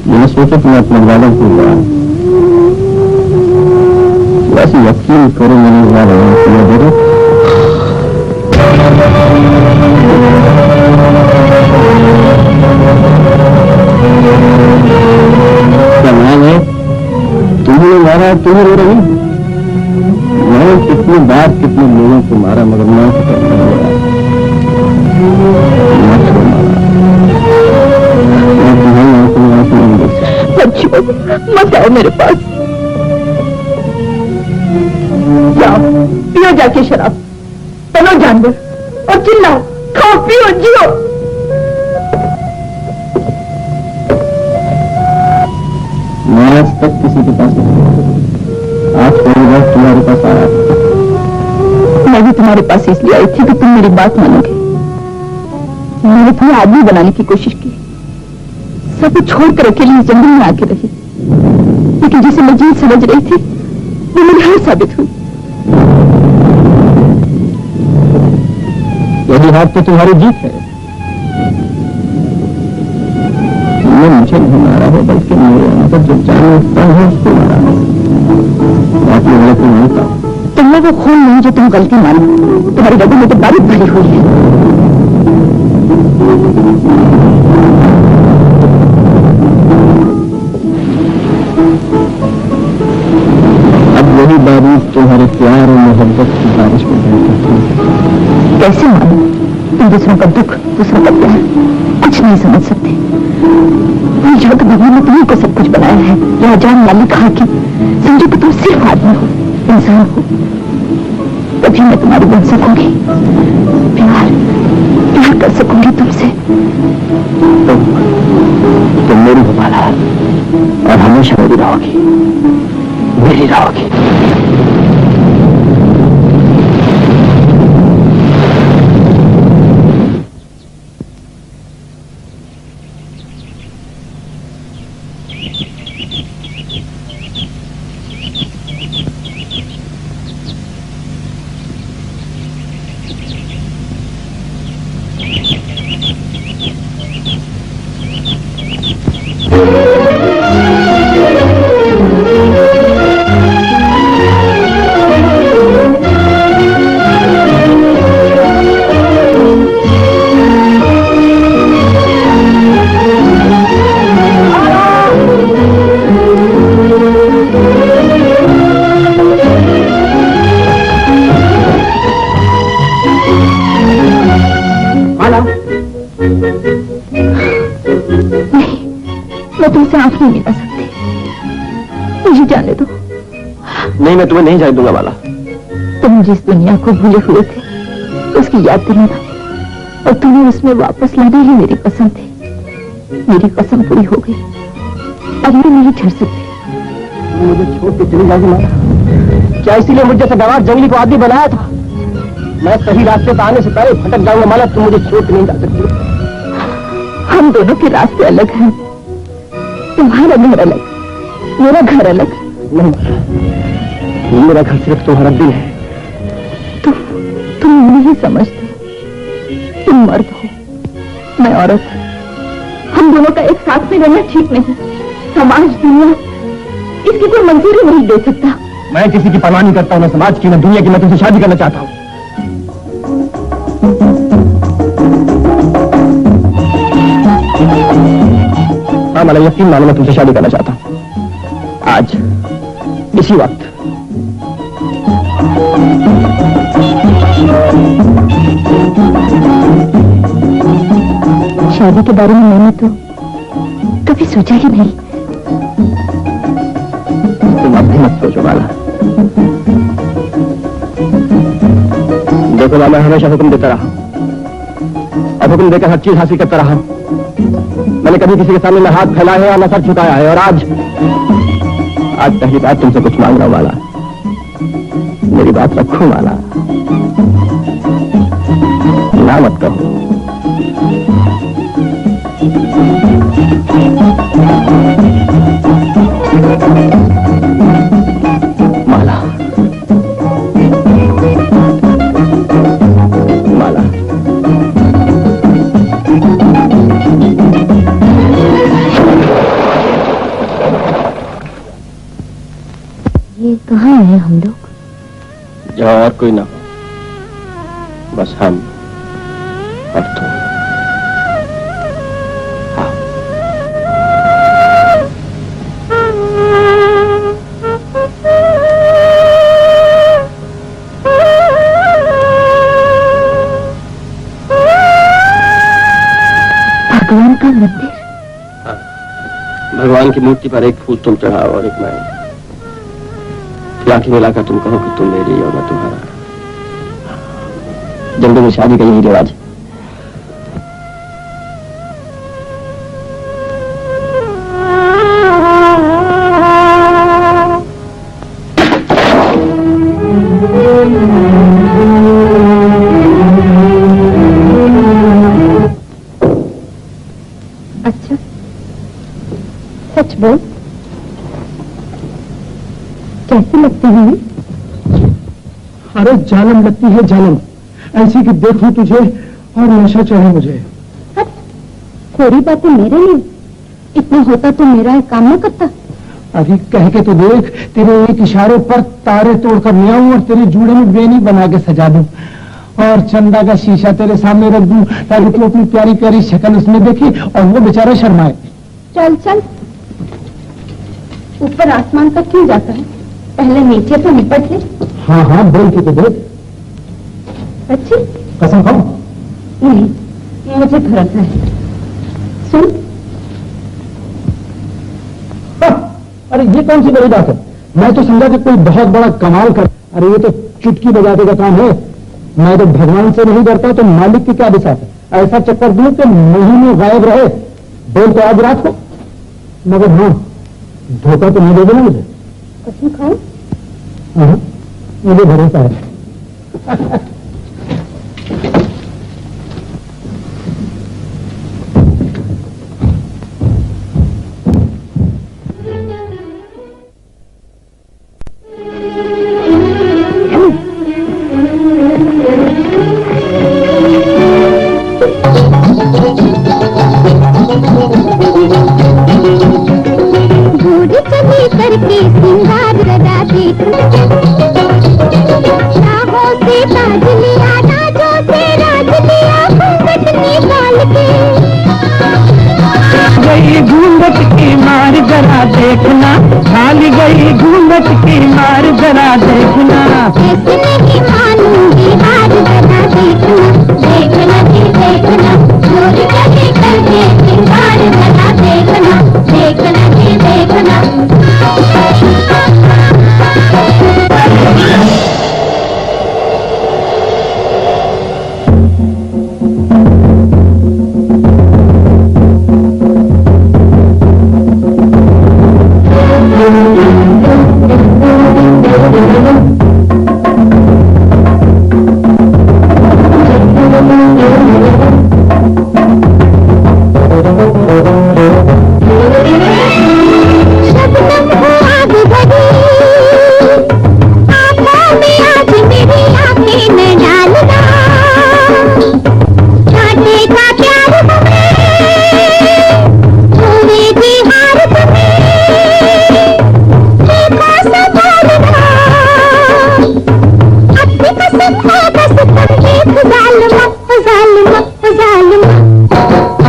मैंने सोचा तुम्हें अपने वालों को वैसे यकीन करो, मैंने वाले तुम्हें दे है, तुम्हें मारा, तुम्हें रो रही। मैंने कितनी बार कितने लोगों को मारा, मगर मैं मत आओ मेरे पास, जाओ पियो जाके शराब, बनो जानवर और चिल्लाओ, खाओ पियो जियो। मैं आज तक किसी के पास नहीं, आज पहली बार तुम्हारे पास आया। मैं भी तुम्हारे पास इसलिए आई थी कि तुम मेरी बात मानोगे। मैंने तुम्हें आदमी बनाने की कोशिश की, सब कुछ छोड़कर अकेले इस जंगल में आके रही, लेकिन जिसे मैं जीत समझ रही थी वो मेरी हार साबित हुई। यही हार तो तुम्हारी जीत है। तुमने मुझे नहीं मारा है, बल्कि मेरे अंदर जो जान उठता है उसको मारा है। आपने गलती नहीं कहा। तुमने वो खून नहीं जो तुम गलती मानो, तुम्हारी रगों में तो बारिश भरी हुई है। वही बारिश तुम्हारे प्यार और मोहब्बत की बारिश में बहती। कैसे मानो? तुम दूसरों का दुख, दूसरों का प्यार कुछ नहीं समझ सकते। यहाँ तो भगवान ने तुम्हीं को सब कुछ बनाया है, यहाँ जान मालिक हाकिम, समझो कि तुम सिर्फ आदमी हो, इंसान हो। तभी मैं तुम्हारी बन सकूंगी, प्यार कर सकूंगी तुमसे। तुम मेरी हो माला, और हमेशा मेरी रहोगी, मेरी रहोगी। नहीं, मैं तुम्हें नहीं जाने दूंगा माला। तुम जिस दुनिया को भूले हुए थे उसकी याद दिलाना और तुम्हें उसमें वापस लाना ही मेरी पसंद थी। मेरी कसम पूरी हो गई, अब मैं नहीं ठहर सकती। मुझे छोड़ के चली जाएगी माला? क्या इसीलिए मुझे जैसा गवार जंगली को आदमी बनाया था? मैं सही रास्ते पर आने से पहले भटक जाऊंगा माला, तुम मुझे छोड़ के नहीं जा सकती। हम दोनों के रास्ते अलग हैं, तुम्हारा घर अलग, मेरा घर अलग। नहीं, मेरा घर सिर्फ तुम्हारा दिल है। तुम नहीं समझते, तुम मर्द हो, मैं औरत। हम दोनों का एक साथ में रहना ठीक नहीं। समाज, दुनिया इसकी कोई मंजूरी नहीं दे सकता। मैं किसी की परवाह नहीं करता हूँ, न समाज की, न दुनिया की। मैं तुमसे शादी करना चाहता हूँ। हाँ माला, यकीन मानो, मैं तुमसे शादी करना चाहता हूँ, आज इसी वक्त। शादी के बारे में मैंने तो कभी सोचा ही नहीं। तुम अब भी मत सोचो माला। देखो मैं हमेशा हुक्म देता रहा और हुक्म देकर हर चीज हासिल करता रहा। मैंने कभी किसी के सामने न हाथ फैलाया है और न सर झुकाया है, और आज पहली बार तुमसे कुछ मांग रहा हूं माला। मेरी बात रखो माला, ना मत कहो। माला, माला, ये कहाँ है हम लोग? जहाँ और कोई ना हो, बस हम और तुम। हाँ। भगवान का मंदिर? हाँ। भगवान की मूर्ति पर एक फूल तुम चढ़ाओ और एक मैं। आंखें मिलाकर तुम कहो कि तुम मेरी और मैं तुम्हारा। जल्दी में शादी का यही रिवाज है। अच्छा, सच बोल, कैसी लगती है? अरे जालम लगती है, जालम। ऐसी कि देखूं तुझे और नशा चढ़े मुझे। थोड़ी बातें मेरे लिए, इतना होता तो मेरा एक काम न करता। अभी कह के तो देख, तेरे एक इशारे पर तारे तोड़कर ले आऊं और तेरे जूड़े में बेनी बना के सजा दूं और चंदा का शीशा तेरे सामने रख दूं ताकि तू अपनी प्यारी प्यारी शक्ल उसमें देखी और वो बेचारा शर्माए। चल चल, ऊपर आसमान तक क्यों जाता है? पहले नीचे तो निपट ले। हाँ हाँ, बोल के तो देख। अच्छी कसम खाऊं? नहीं, मुझे भरोसा है। सुन। अरे ये कौन सी बड़ी बात है? मैं तो समझा कि कोई बहुत बड़ा कमाल कर अरे ये तो चुटकी बजाते का काम है। मैं तो भगवान से नहीं डरता तो मालिक की क्या बिसात है। ऐसा चक्कर दूं कि महीने गायब रहे। बोल तो आज रात को, मगर हाँ धोखा तो नहीं दे देना मुझे। कसम खाओ। हाँ, मुझे भरोसा है। करके सिंगार लगाती शाहों से ताज लिया, नाजों से राज लिया, घूंघट निकाल के गई घूंघट की मार जरा देखना, खाली गई घूंघट की मार जरा देखना। ऐसे नहीं मानूंगी हार जरा देखना, देखना जी देखना, चोरी चली करके सिंगार जरा देखना, देखना जी देखना।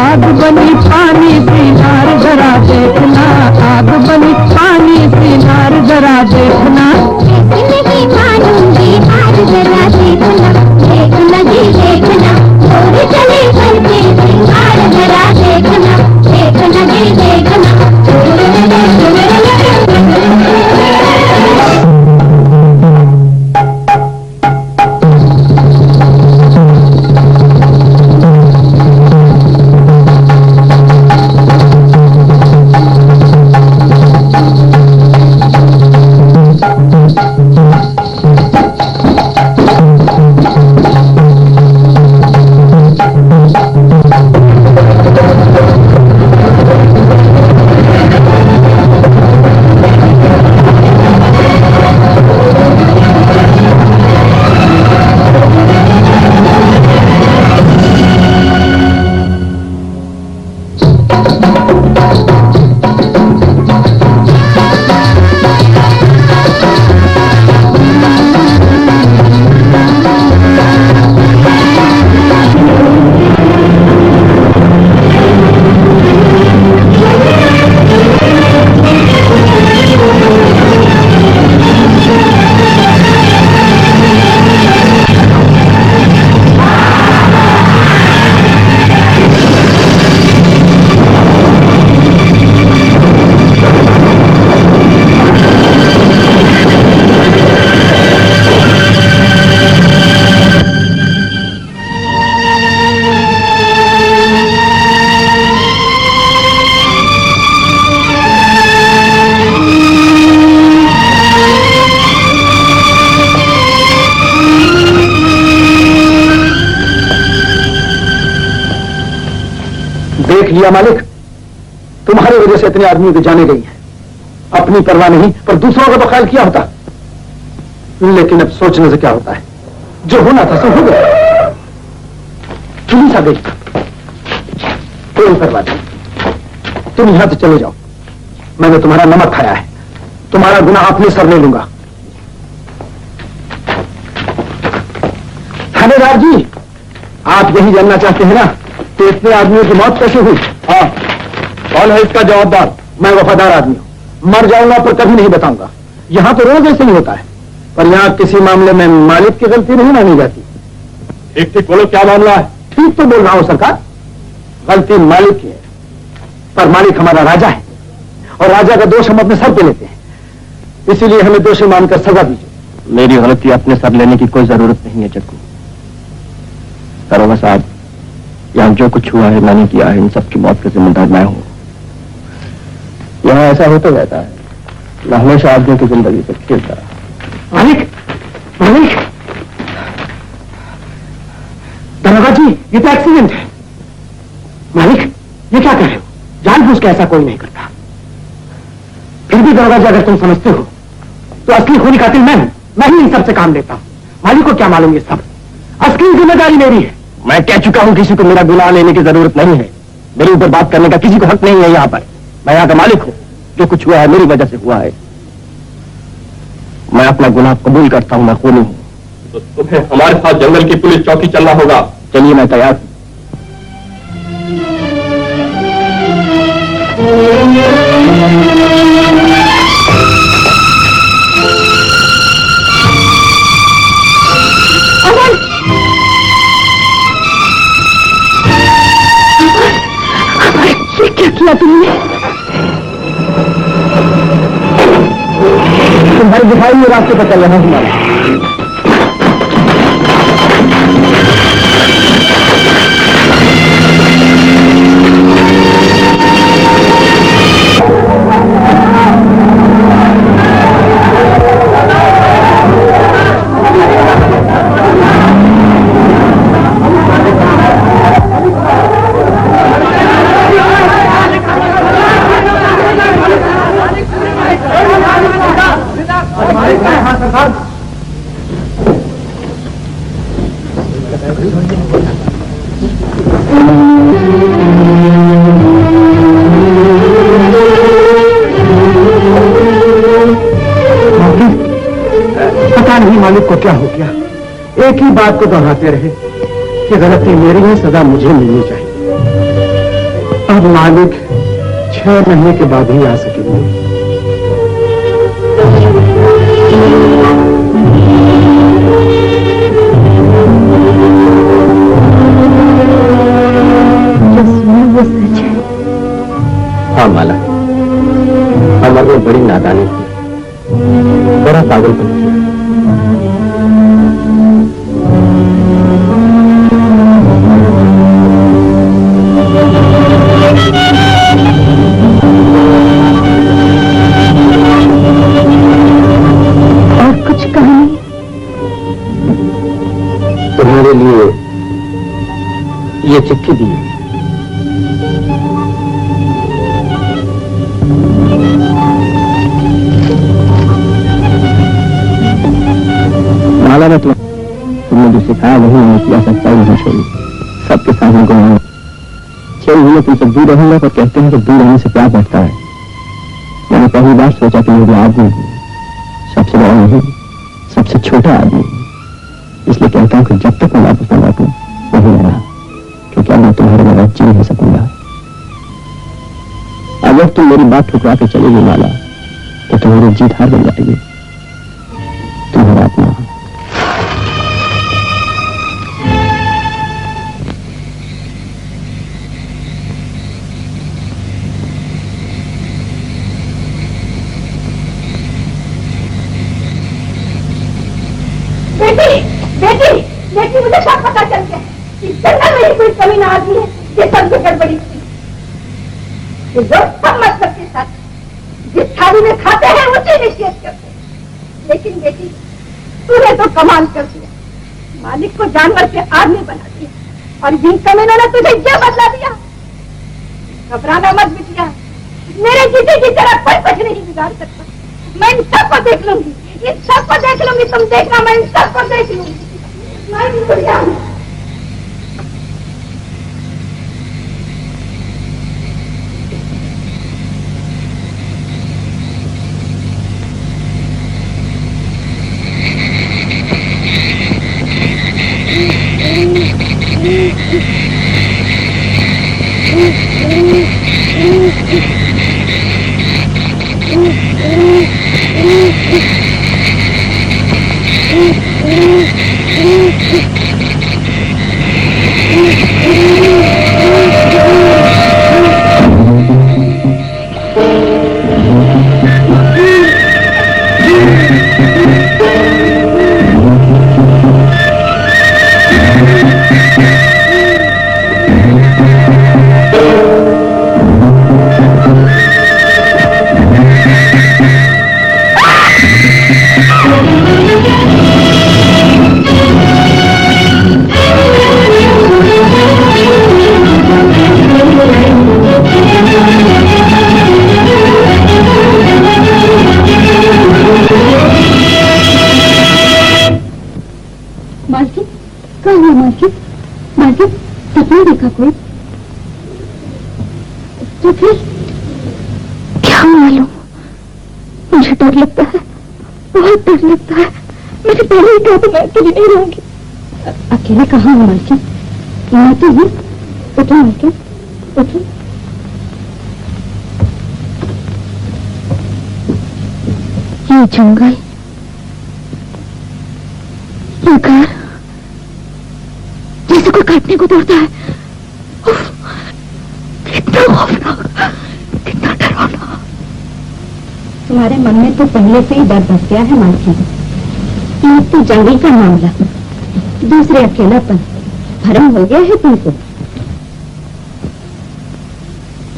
आग बनी पानी सी नार जरा देखना, आग बनी पानी सी नार जरा देखना। ऐसे नहीं मानूंगी हार जरा देखना, देखना जी देखना, चोरी चली करके सिंगार जरा देखना, देखना जी देखना। देख लिया मालिक, तुम्हारी वजह से इतने आदमी की जाने गई हैं। अपनी परवाह नहीं पर दूसरों का तो ख्याल किया होता। लेकिन अब सोचने से क्या होता है, जो होना था सब हो गया। पुलिस आ गई, कोई परवाह नहीं। तुम यहां से चले जाओ, मैंने तुम्हारा नमक खाया है, तुम्हारा गुनाह अपने सर ले लूंगा। थानेदार जी, आप यही जानना चाहते हैं ना तो इतने आदमियों की मौत कैसे हुई? हाँ, कौन है इसका जवाबदार? मैं वफादार आदमी हूं, मर जाऊंगा पर कभी नहीं बताऊंगा। यहां तो रोज ऐसे ही होता है, पर यहां किसी मामले में मालिक की गलती नहीं मानी जाती। ठीक ठीक बोलो, क्या मामला है? ठीक तो बोल रहा हूं सरकार, गलती मालिक की है, पर मालिक हमारा राजा है और राजा का दोष हम अपने सर पे लेते हैं, इसीलिए हमें दोषी मानकर सजा दीजिए। मेरी गलती अपने सर लेने की कोई जरूरत नहीं है जग्गू। दरोगा साहब, यहाँ जो कुछ हुआ है मैंने किया है, इन सबकी मौत का जिम्मेदार मैं हूँ। यहाँ ऐसा होता रहता है, मैं हमेशा आदमी की जिंदगी पर खेलता है। मालिक, मालिक, दरोगा जी, ये तो एक्सीडेंट है। मालिक, ये क्या कर रहे हो? जानबूझ के ऐसा कोई नहीं करता। फिर भी दरोगा जी, अगर तुम समझते हो तो असली खूनी कातिल मैं हूं। मैं ही इन सबसे काम लेता हूं। मालिक को क्या मालूम ये सब? असली जिम्मेदारी मेरी है। मैं कह चुका हूं, किसी को मेरा गुनाह लेने की जरूरत नहीं है। मेरे ऊपर बात करने का किसी को हक नहीं है यहाँ पर। मैं यहाँ का मालिक हूं। जो कुछ हुआ है मेरी वजह से हुआ है। मैं अपना गुनाह कबूल करता हूं, मैं खूनी हूं। तो तुम्हें हमारे साथ जंगल की पुलिस चौकी चलना होगा। चलिए, मैं तैयार हूं। क्या किया तुमने? तुम्हारे दिखाई हुए रास्ते पर चल रहा हूं। पता नहीं मालिक को क्या हो गया, एक ही बात को दोहराते रहे कि गलती मेरी है, सजा मुझे मिलनी चाहिए। अब मालिक 6 महीने के बाद ही आ सकेंगे। वो सच है। हाँ माला, अमर ने बड़ी नादानी की, बड़ा पागलपन किया। और कुछ कहानी तुम्हारे लिए ये चिट्ठी दी है। माला ने तुमने जो सिखाया वही मैंने किया, सच्चाई नहीं छोड़ी। सबके सामने गुनाह। 6 महीने तुमसे दूर रहूंगा, पर कहते हैं कि दूर रहने से प्यार बढ़ता है। मैंने पहली बार सोचा कि मेरे आदमी सबसे बड़ा नहीं, सबसे छोटा आदमी, इसलिए कहता हूं कि जब तक मैं वापस न लौटूं वही रहना, क्योंकि अब मैं तुम्हारे बगैर जी नहीं सकूंगा। अगर तुम मेरी बात ठुकरा के चलेगी माला, तो तुम्हारी जीत हार बन जाएगी। तुम्हारा अपना बेटी मुझे सब पता चल गया। इस जंगल में ही कोई कमी ना आदमी है ये सब गड़बड़ी थी। ये लोग सब मतलब के साथ जिस थाली में खाते हैं उसी निश्चित करते हैं। लेकिन बेटी तूने तो कमाल कर दिया, मालिक को जानवर से आदमी बना दिया और जिन कमीनों ने तुझे ये बदला दिया। घबराना मत बिटिया, मेरे जीते की तरह कोई कुछ नहीं बिगाड़ सकता। मैं इन सबको देख लूंगी, इन सबको देख लूंगी। तुम देखना, मैं इन सबको देख लूंगी। मैं बिटिया मालकिन, कहाँ है मालकिन? मालकिन, सपना देखा कोई? तो फिर क्या मालूम, मुझे डर लगता है, बहुत डर लगता है। मैंने पहले ही कहा तो मैं अकेली नहीं रहूंगी। अकेले कहाँ हूँ मालकिन? मैं तो हूँ। उठो मालकिन, उठो। ये जंगल, ये घर, जैसे कोई काटने को दौड़ता है। उफ, कितना खौफनाक, कितना डरावना। तुम्हारे मन में तो पहले से ही डर बस गया है मालकिन। एक तो जंगल का मामला, दूसरे अकेलापन, भरम हो गया है तुमको।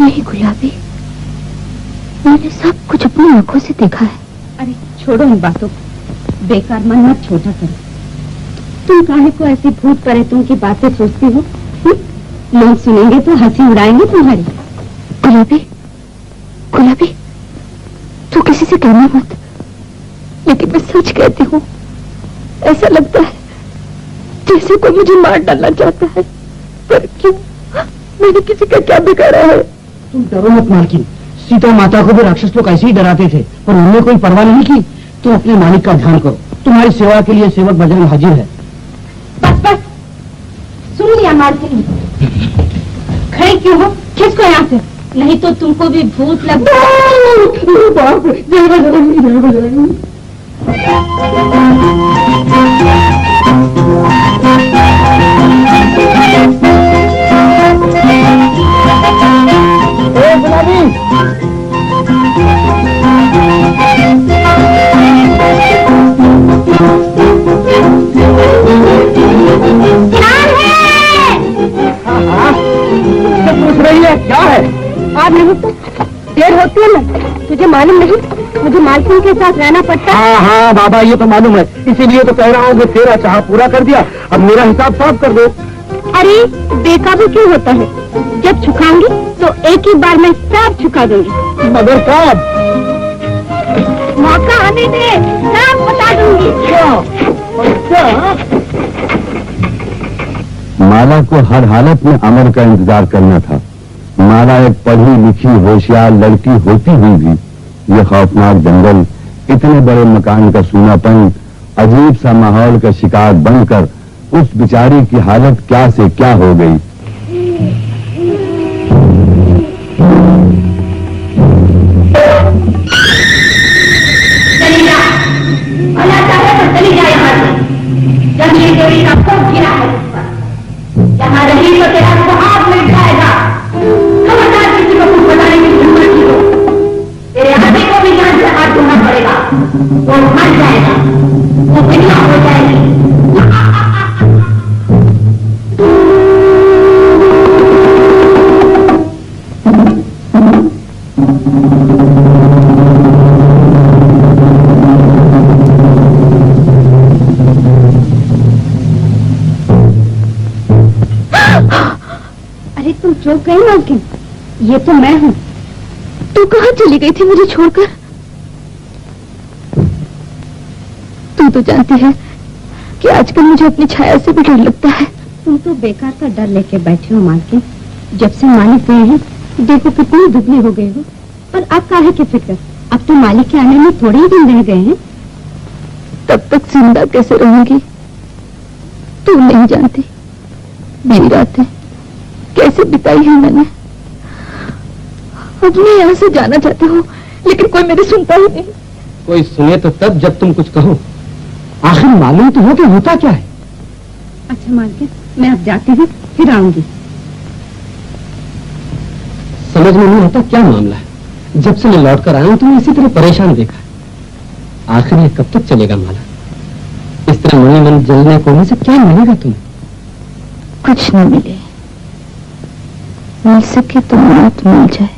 नहीं गुलाबी, मैंने सब कुछ अपनी आंखों से देखा है। अरे छोड़ो इन बातों को, बेकार मन मत छोटा करो। तुम काहे को ऐसी भूत प्रेतों की बातें सोचती हो? लोग सुनेंगे तो हंसी उड़ाएंगे तुम्हारी। गुलाबी, गुलाबी, तू किसी से कहना मत, लेकिन मैं सच कहती हूँ। ऐसा लगता है जैसे कोई मुझे मार डालना चाहता है। पर क्यों? मैंने किसी का क्या बिगाड़ा है? तुम डरो मत मालकिन, सीता माता को भी राक्षस लोग ऐसे ही डराते थे, पर उन्होंने कोई परवाह नहीं की। तुम अपने मालिक का ध्यान करो, तुम्हारी सेवा के लिए सेवक बजरंग हाजिर है। बस बस, सुन लिया मालकिन। खड़े क्यों हो? खिसको यहाँ से, नहीं तो तुमको भी भूत लग। गुलाबी, पूछ रही है क्या है? और नहीं तो देर होती है ना, तुझे मालूम नहीं मुझे मालकिन के साथ रहना पड़ता है। हाँ हाँ बाबा, ये तो मालूम है, इसीलिए तो कह रहा हूँ कि तेरा चाह पूरा कर दिया, अब मेरा हिसाब साफ कर दो। अरे बेकाबू क्यों होता है? जब छुकाऊंगी तो एक ही बार में सब छुका दूंगी। मगर कब? मौका आने दे, सब बता दूंगी। माला को हर हालत में अमर का इंतजार करना था। माला एक पढ़ी लिखी होशियार लड़की होती हुई भी ये खौफनाक जंगल, इतने बड़े मकान का सूनापन, अजीब सा माहौल का शिकार बनकर उस बेचारी की हालत क्या से क्या हो गई। चली जा, अल्लाह चाहे तो चली जा यहाँ से। जब ये देवी का खूब गिरा है उस पर, जहाँ रही तो तेरा सुहाग मिल जाएगा। खबरदार किसी को कुछ बताने की हिम्मत की हो, तेरे आदमी को भी जान से हाथ धोना पड़ेगा। वो मर जाएगा, वो दुनिया हो जाएगी। अरे तुम चुप गई मालकिन, ये तो मैं हूँ। तू कहाँ चली गई थी मुझे छोड़कर? तू तो जानती है कि आजकल मुझे अपनी छाया से भी डर लगता है। तुम तो बेकार का डर लेके बैठे हो मालकिन। जब से मालिक गए हैं देखो कितनी दुबली हो गए हो। पर अब काहे की फिक्र, अब तो मालिक के आने में थोड़े ही दिन रह गए हैं। तब तक जिंदा कैसे रहूंगी? तू नहीं जानती मेरी रातें कैसे बिताई है मैंने। अब मैं यहाँ से जाना चाहती हूँ, लेकिन कोई मेरी सुनता ही नहीं। कोई सुने तो तब जब तुम कुछ कहो। आखिर मालूम तो हो कि होता क्या है। अच्छा मालकिन, मैं अब जाती हूँ, फिर आऊंगी। समझ में नहीं आता क्या मामला है। जब से मैं लौट कर आया हूँ तुमने इसी तरह परेशान देखा। आखिर ये कब तक चलेगा माला? इस तरह मुनि मन जलने को से क्या मिलेगा तुम्हें? कुछ न मिले, मिल सके तो मौत मिल जाए।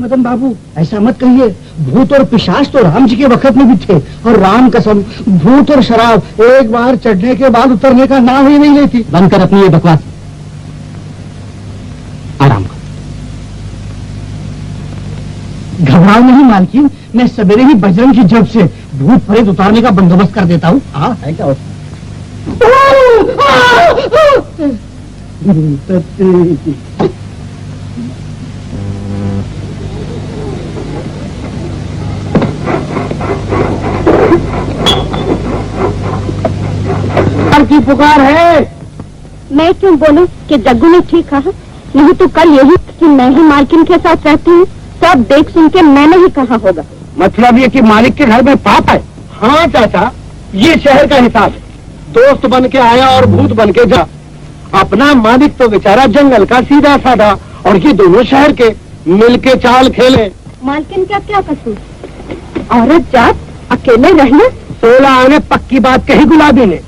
मदन बाबू ऐसा मत कहिए। भूत और पिशाच तो राम जी के वक्त में भी थे, और राम कसम भूत और शराब एक बार चढ़ने के बाद उतरने का नाम ही नहीं लेती। बंद कर अपनी ये बकवास, आराम करो। घबराओ नहीं मालकिन, मैं सवेरे ही बजरंग की जब से भूत प्रेत उतारने का बंदोबस्त कर देता हूँ। हाँ है क्या? की पुकार है। मैं क्यों बोलूं कि जग्गू ने ठीक कहा? नहीं तो कल यही कि मैं ही मालकिन के साथ रहती हूँ, तो अब देख सुन के मैंने ही कहा होगा। मतलब ये कि मालिक के घर में पाप है? हाँ चाचा, ये शहर का हिसाब है। दोस्त बन के आया और भूत बन के जा। अपना मालिक तो बेचारा जंगल का सीधा साधा, और ये दोनों शहर के मिल के चाल खेले। मालकिन का क्या कसूर? औरत जात अकेले रहना। 16 आने पक्की बात कही गुलाबी ने।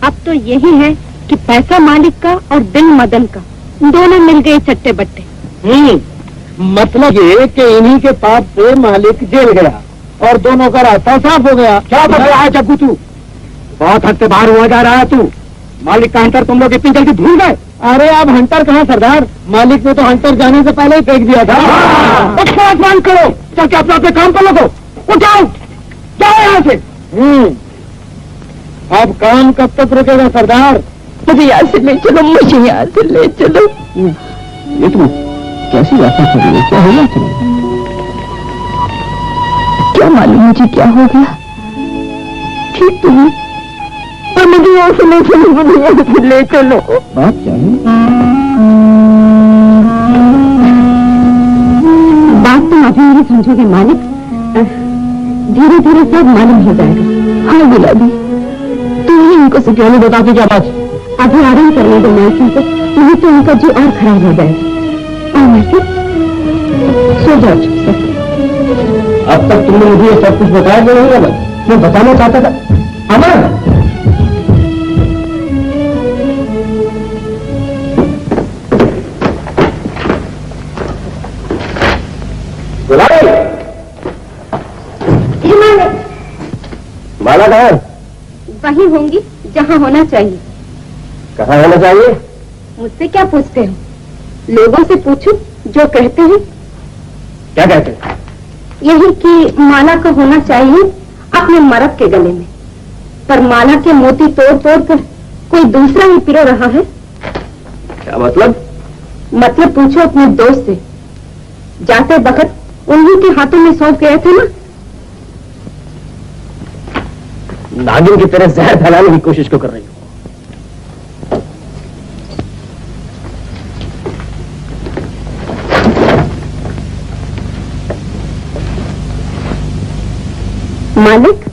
अब तो यही है कि पैसा मालिक का और दिल मदन का, दोनों मिल गए चट्टे बट्टे। मतलब ये कि इन्हीं के पाप से मालिक जेल गया और दोनों का रास्ता साफ हो गया। क्या बता रहा है जग्गू तू? बहुत हद से बाहर हुआ जा रहा है तू। मालिक का हंटर तुम लोग इतनी जल्दी भूल गए? अरे अब हंटर कहाँ सरदार, मालिक ने तो हंटर जाने से पहले ही फेंक दिया था। आसमान करो, चल के अपना अपने काम पर लगो। उठाओ, जाओ यहाँ से। अब काम कब तक रुकेगा सरदार? मुझे यहाँ से ले चलो, मुझे यहाँ से ले चलो। ये तुम कैसी बातें कर रही हो? क्या हो गया? क्या मालूम मुझे क्या हो गया? ठीक तो है, पर मुझे यहाँ से ले चलो, मुझे यहाँ से ले चलो। बात क्या है? बात तुम अभी नहीं समझोगे मालिक, धीरे धीरे सब मालूम हो जाएगा। हाँ गुलाबी, तुम ही इनको से क्यों नहीं बताते? क्या बात? अभी आराम करने दो मालकिन को, नहीं तो उनका जी और खराब हो जाएगा। और मालकिन सो जाओ चुप से। अब तक तुमने मुझे ये सब कुछ बताया क्यों नहीं? अमर, मैं बताना चाहता था। अमर, माला कहाँ है? वही होंगी जहाँ होना चाहिए। कहाँ होना चाहिए? मुझसे क्या पूछते हो? लोगों से पूछो जो कहते हैं। क्या कहते हैं? यही कि माला का होना चाहिए अपने मर्द के गले में, पर माला के मोती तोड़ तोड़ कर कोई दूसरा ही पिरो रहा है। क्या मतलब? मतलब पूछो अपने दोस्त से, जाते वक्त उन्हीं के हाथों में सौंप गए थे ना। नागिन की तरह जहर फैलाने की कोशिश क्यों कर रही हो? मालिक,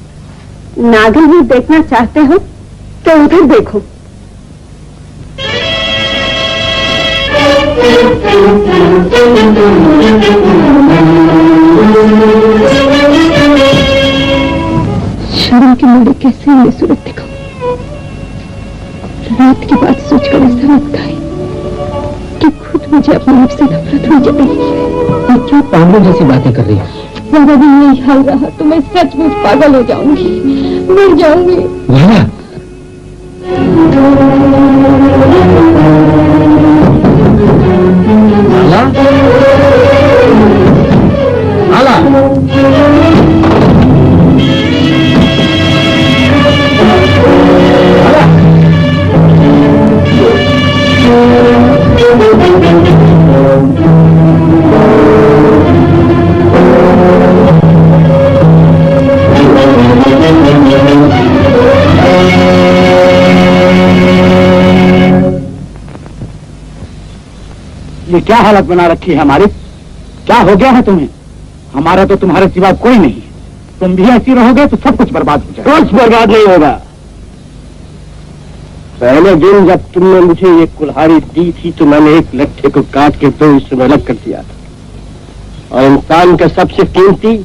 नागिन ही देखना चाहते हो तो उधर देखो। शर्म की मुड़ी कैसे मैं सूरत दिखाऊं? रात की बात सोचकर ऐसा लगता है कि खुद मुझे अपने आप से नफरत हो जाती है। क्या पागलों जैसी बातें कर रही है? अगर भी यही हाल रहा तो मैं सचमुच पागल हो जाऊंगी, मर जाऊंगी। माला, माला, ये क्या हालत बना रखी है हमारी? क्या हो गया है तुम्हें? हमारा तो तुम्हारे सिवा कोई नहीं। तुम भी ऐसी रहोगे तो सब कुछ बर्बाद हो जाएगा। कुछ बर्बाद नहीं होगा। पहले दिन जब तुमने मुझे ये कुल्हाड़ी दी थी तो मैंने एक लट्ठे को काट के 2 हिस्सों में अलग कर दिया था, और इंसान का सबसे कीमती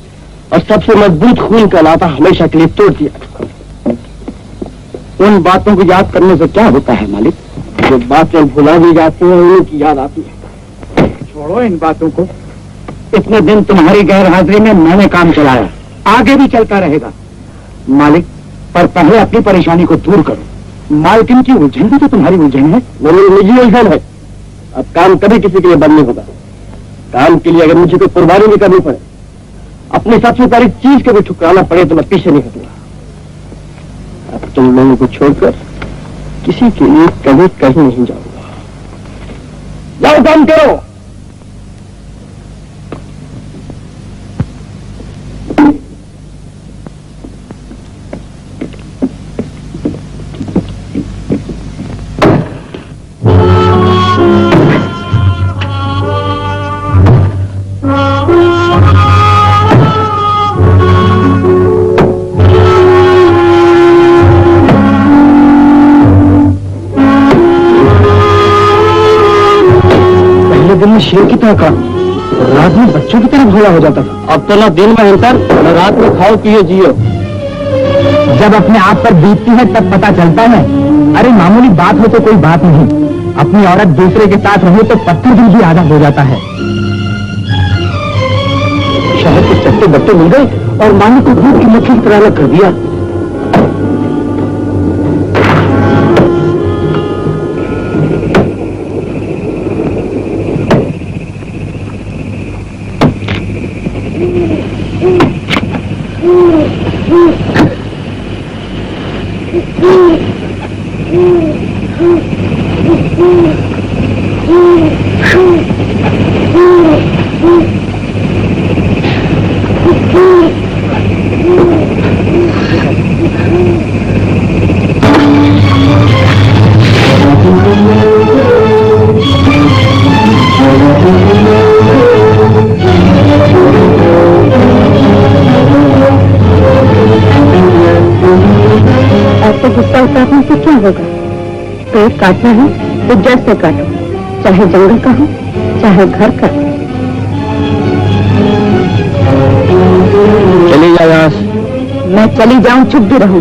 और सबसे मजबूत खून का लाता हमेशा के लिए तोड़ दिया था। उन बातों को याद करने से क्या होता है मालिक? जो बातें भुला दी जाती हैं उन्हीं की याद आती है। छोड़ो इन बातों को। इतने दिन तुम्हारी गैर हाजिरी में मैंने काम चलाया, आगे भी चलता रहेगा मालिक। पर पहले अपनी परेशानी को दूर करो। मालकिन की उलझन भी तो तुम्हारी उलझन है। मेरी निजी उलझन है। अब काम कभी किसी के लिए बंद नहीं होगा। काम के लिए अगर मुझे कोई कुर्बानी भी करनी पड़े, अपनी सबसे बड़ी चीज को भी ठुकराना पड़े, तो मैं पीछे नहीं हटूंगा। अब तुम लोगों को छोड़कर किसी के लिए कभी कहीं नहीं जाऊंगा। जाओ काम करो। दिन में शेर की तरह काम, रात में बच्चों की तरह भोला हो जाता था। अब तो ना दिन में अंतर, न रात में खाओ पियो जियो। जब अपने आप पर बीतती है तब पता चलता है। अरे मामूली बात हो तो कोई बात नहीं, अपनी औरत दूसरे के साथ रहे तो पत्थर दिल भी आधा हो जाता है। शहर के चट्टे बट्टे मिल गए और मानी को धूप की मक्खी की तरह अलग कर दिया। गुस्सा उतारने से क्या होगा? पेड़ काटना है तो जड़ से काटो, चाहे जंगल का हो चाहे घर का। चली जाओ यहाँ से। मैं चली जाऊं चुप भी रहूं,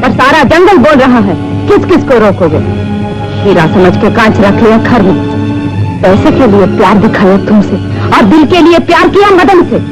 पर सारा जंगल बोल रहा है, किस किस को रोकोगे? हीरा समझ के कांच रख लिया घर में, पैसे के लिए प्यार दिखाया तुमसे और दिल के लिए प्यार किया मदन से।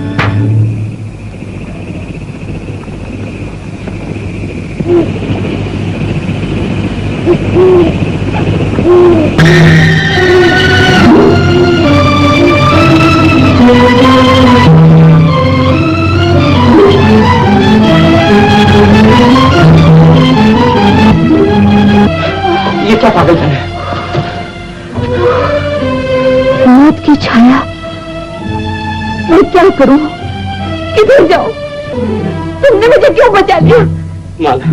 ये क्या पागलपन है? मौत की छाया, मैं क्या करूं? किधर जाऊं? तुमने मुझे क्यों बचा लिया? माला,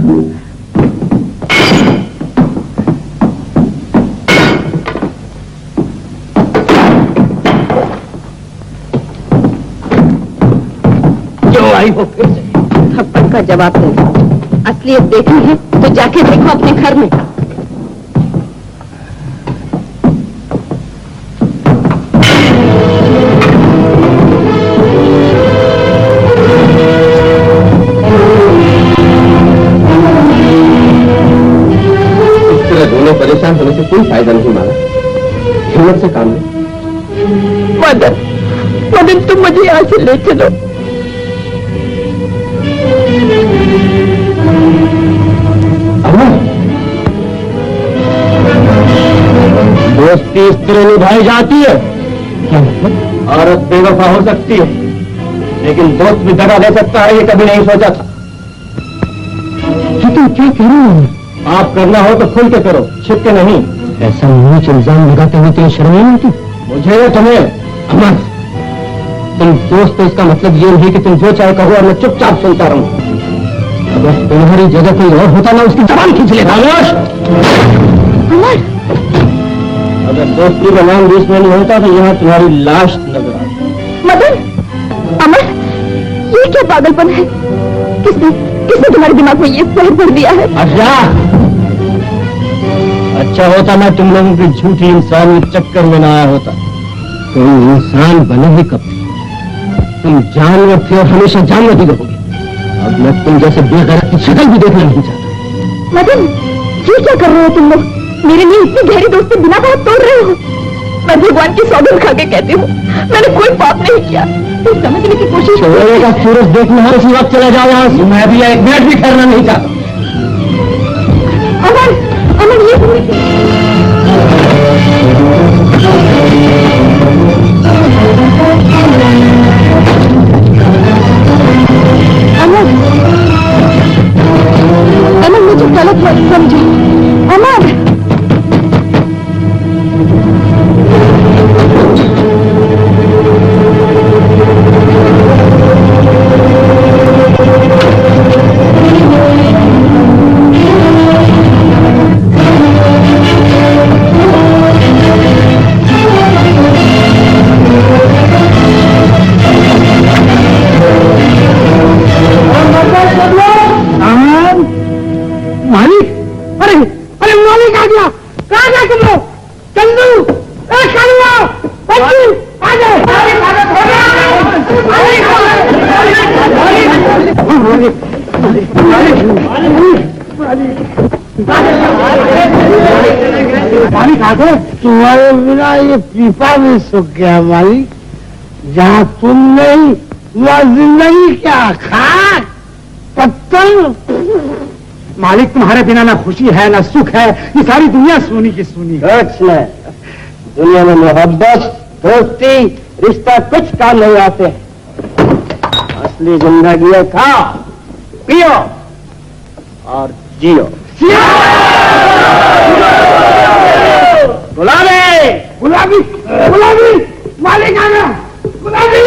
क्यों आई हो फिर से? थप्पड़ का जवाब दो। असलियत देखनी है तो जाके देखो अपने घर में। परेशान होने से कोई फायदा नहीं माना, हिम्मत से काम लो। मदन, मदन तुम मुझे यहाँ से ले चलो। दोस्ती इस तरह निभाई जाती है। औरत बेवफा हो सकती है, लेकिन दोस्त भी दगा दे सकता है, ये कभी नहीं सोचा था। तुम क्या कह रहे हो? आप करना हो तो खुल के करो, छिप के नहीं। ऐसा नीच इल्जाम लगाते हुए तो शर्म नहीं होती? मुझे या तुम्हें? अमर, तुम दोस्त हो इसका मतलब ये नहीं कि तुम जो चाहे कहो और मैं चुपचाप सुनता रहूं। अगर तुम्हारी जगह कोई और होता ना उसकी जबान खींच लेता। अमर, अगर दोस्ती का नाम बीच में नहीं होता तो यहाँ तुम्हारी लाश नजर आती। मदन, अमर, ये क्या पागलपन है? किसने तुम्हारे दिमाग में ये सहर भर दिया है? अच्छा होता मैं तुम लोगों की झूठी इंसान के चक्कर में ना आया होता। तुम इंसान बने ही कब थे? तुम जानवर थे और हमेशा जानवर ही रहोगे। अब मैं तुम जैसे बेगैरत की शक्ल भी देखना नहीं चाहता। मदन, ये क्या कर रहे हो तुम लोग? मेरे लिए इतनी गहरी दोस्ती बिना बात तोड़ रहे हो? मैं भगवान की सौगंध खा के कहती हूँ, मैंने कोई पाप नहीं किया। तुम समझने की कोशिश चौड़े का सूरज देखना है, उसी वक्त चला जाओ यहाँ से। मैं भी एक मिनट भी ठहरना नहीं चाहता। अमर, अमर, ये अमर, अमर मुझे गलत मत समझो। अमर, मालिक, अरे अरे मालिक आ गया। कहाँ गए तुम लोग? चंदू, बच्चू, आ जाओ। मालिक आ गए। तुम्हारे बिना ये पीपा भी सूख गया मालिक। जहाँ तुम नहीं वहाँ जिंदगी क्या, खाक पत्थर। मालिक, तुम्हारे बिना ना खुशी है ना सुख है, ये सारी दुनिया सोनी की सोनी। कुछ नहीं, दुनिया में मोहब्बत, दोस्ती, रिश्ता कुछ काम नहीं आते। असली जिंदगी है खाओ, पियो और जियो। गुलाबी, गुलाबी, गुलाबी, मालिक आ गया। गुलाबी,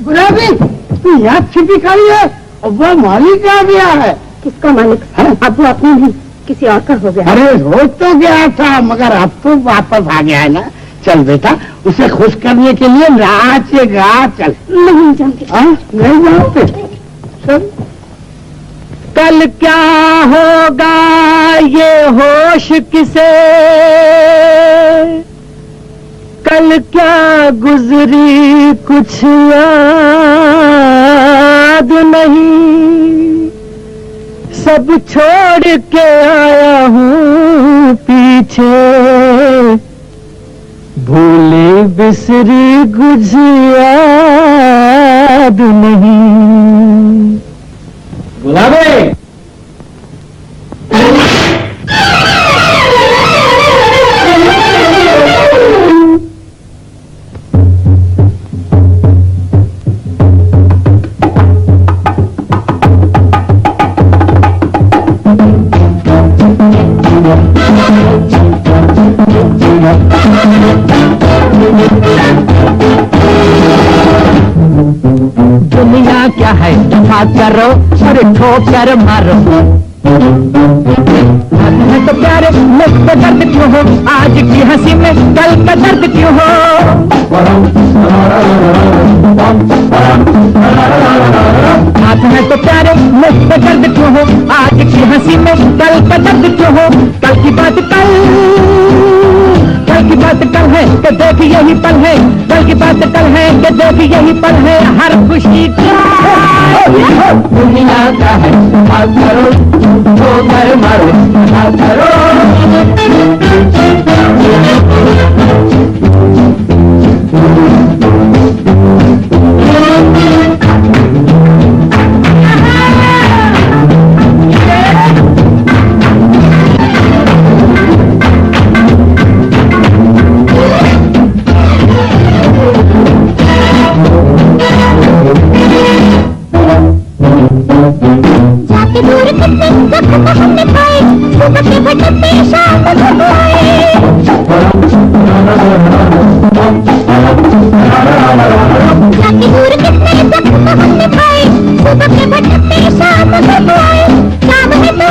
गुलाबी, तू यहाँ छिपी खड़ी है और वो मालिक आ गया है। किसका मालिक? अब वो अपने ही किसी और का हो गया। अरे हो तो गया था, मगर अब तो वापस आ गया है ना। चल बेटा, उसे खुश करने के लिए नाचेगा। चल। नहीं जाऊंगी। नहीं जाओगे? चल। कल क्या होगा ये होश किसे, कल क्या गुजरी कुछ याद नहीं, सब छोड़ के आया हूँ पीछे, भूली बिसरी कुछ याद नहीं। गुलाबी, दुनिया क्या है, दफा करो और ठोकर मारो। है तो प्यारे मुझ पे दर्द क्यों हो, आज की हंसी में कल का दर्द क्यों हो। हाथ है तो प्यारे मुझ पे दर्द क्यों हो, आज की हंसी में कल का दर्द क्यों हो। कल की बात कल, कल की बात कल है कि देख यही पल है, कल की बात कल है कि देख यही पल है, हर खुशी दुनिया का है। हाथ करो ठोकर मारो, हाथ करो। जाके दूर कितने जख्म हमने खाए, सुबह के भटकते शाम को आए। जाके दूर कितने जख्म हमने खाए, सुबह के भटकते शाम को आए। शाम है तो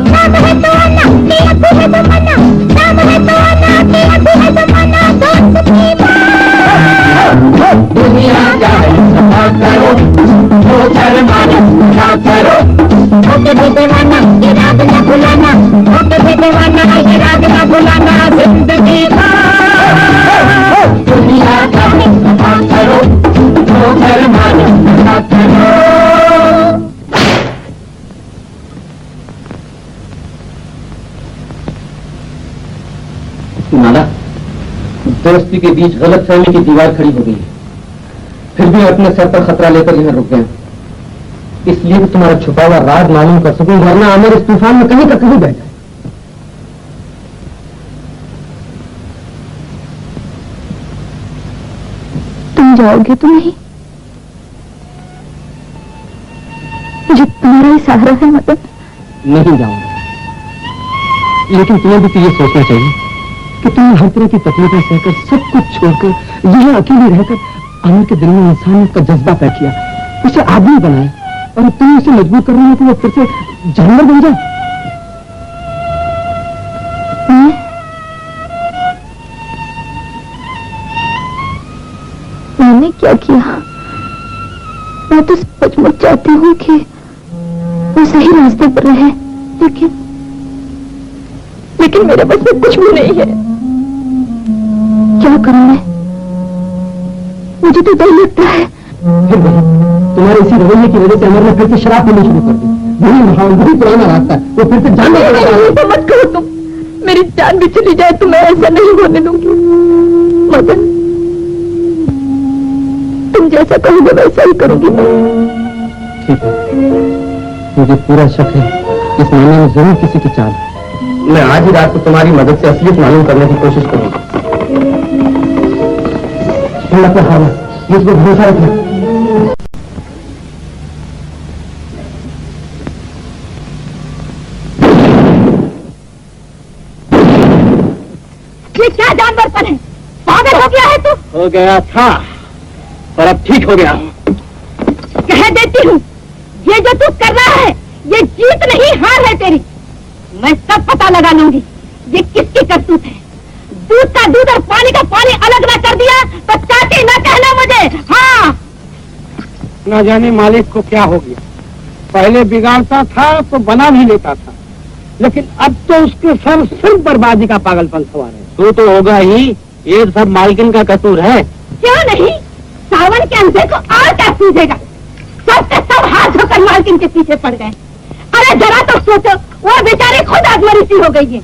शाम है तो आना कि अभी है जमाना, शाम है तो आना कि अभी है जमाना। दोस्त की बात दुनिया क्या है, हाथ करो ठोकर मारो, हाथ करो। होके भी दीवाना ये रात न भुलाना, होके भी दीवाना ये रात न भुलाना। जिंदगी का दुनिया का है, हाथ करो ठोकर मारो, हाथ करो। नाला, दोस्ती के बीच गलत फहमी की दीवार खड़ी हो गई है, फिर भी अपने सर पर खतरा लेकर यहाँ रुक गए। इसलिए कि तुम्हारा छुपा हुआ राज मालूम कर सकूं, वरना आमिर इस तूफान में कहीं का कहीं बह जाए। तुम जाओगे तो नहीं? मुझे तुम्हारा ही सहारा है मदन। नहीं जाऊंगा। लेकिन तुम्हें भी तो ये सोचना चाहिए कि तुमने हर तरह की तकलीफें सहकर सब कुछ छोड़कर यहाँ अकेले रहकर आमिर के दिल में इंसानियत का जज्बा पैदा किया, उसे आदमी बनाया, और अब तुम उसे मजबूर कर रही हो कि वो फिर से जानवर बन जाए। मैंने क्या किया? मैं तो सचमुच चाहती हूँ कि वो सही रास्ते पर रहे, लेकिन मेरे बस में कुछ भी नहीं है। क्या करूं मैं? मुझे तो डर लगता है। फिर वही तुम्हारे इसी रवैये की वजह से अमर ने फिर से शराब पीनी शुरू कर दी। वही माहौल, वही पुराना रास्ता है, वो फिर से जानना पड़ेगा। मत करो तुम, मेरी जान भी चली जाए तो मैं ऐसा नहीं होने दूंगी। मदन, तुम जैसा कहोगे वैसा ही करूंगी। ठीक है, मुझे पूरा शक है इस मामले में जरूर किसी की चाल है। मैं आज ही रात को तुम्हारी मदद से असलियत मालूम करने की कोशिश करूंगा। मुझ पर भरोसा रखना। ये क्या जानवर पर है? पागल हो गया है तू? हो गया था, पर अब ठीक हो गया हूँ। कह देती हूँ, ये जो तू कर रहा है ये जीत नहीं हार है तेरी। मैं सब पता लगा लूंगी ये किसकी करतूत है। दूध का दूध और पानी का पानी अलग ना कर दिया तो चाची ना कहना मुझे। हाँ, न जाने मालिक को क्या हो गया। पहले बिगाड़ता था तो बना भी लेता था, लेकिन अब तो उसके सर सिर्फ बर्बादी का पागलपन सवार है। तू तो होगा ही, ये सब मालकिन का कसूर है। क्यों नहीं? सावन के अंधे को और क्या सूझेगा? सब के सब हाथ धोकर मालकिन के पीछे पड़ गए। अरे जरा तो सोचो, वो बेचारी खुद आत्महत्या हो गई है।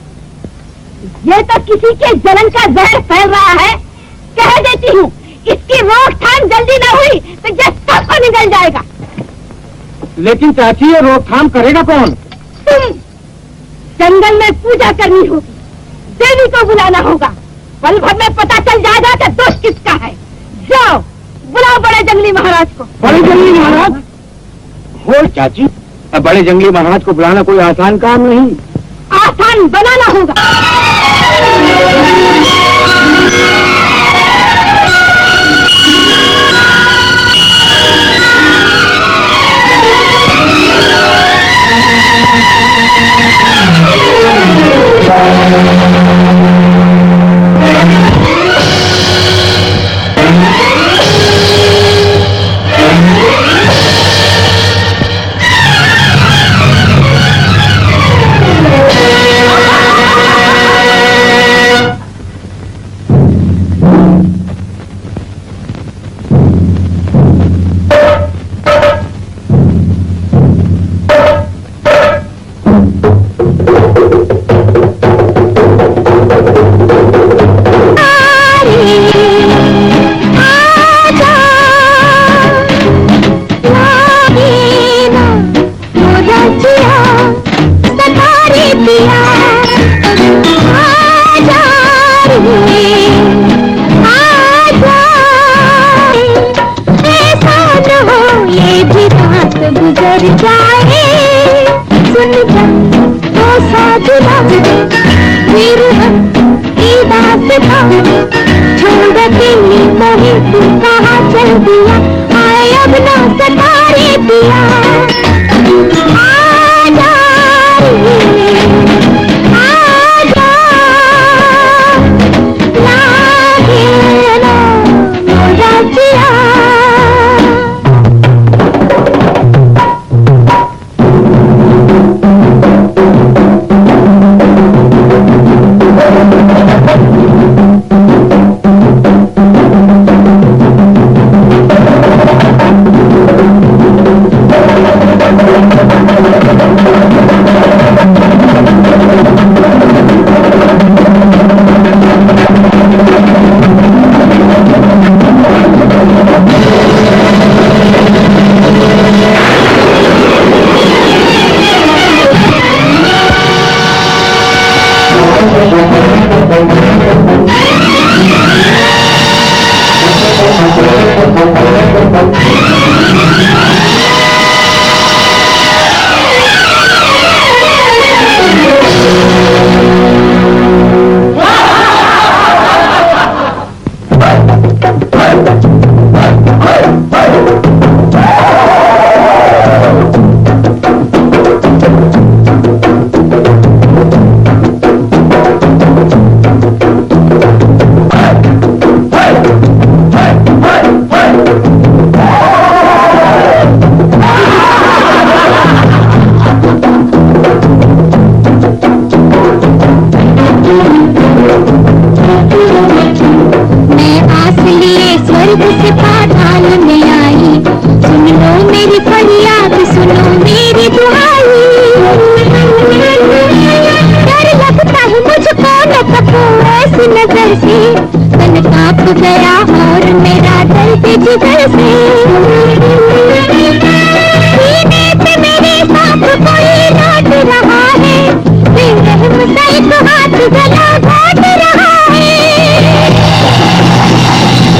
ये तो किसी के जलन का जहर फैल रहा है। कह देती हूँ, इसकी रोकथाम जल्दी न हुई तो ये सबको निकल जाएगा। लेकिन चाची, ये रोकथाम करेगा कौन? तुम। जंगल में पूजा करनी होगी, देवी को बुलाना होगा। पल भर में पता चल जाएगा कि दोष किसका है। जाओ, बुलाओ बड़े जंगली महाराज को। बड़े जंगली महाराज? हो चाची, अब बड़े जंगली महाराज को बुलाना कोई आसान काम नहीं। आसान बनाना होगा। गुजर जाए सुन जा तो साजना फिर हम ईदा से छोड़ दिल्ली मोहे तू कहाँ चल दिया। आए अब ना सतारे दिया। आजा रे, आजा लागे ना मोरा जिया। लिए स्वर्ग से पाताल में आई। सुन लो मेरी फरियाद, सुनो मेरी दुआई। डर लगता है मुझको न तको ऐसी नजर से, तन कांप गया और मेरा दर्द जिगर से। सीने पे मेरे सांप कोई लौट रहा है, बेरहम सा एक हाथ गला घोट रहा है।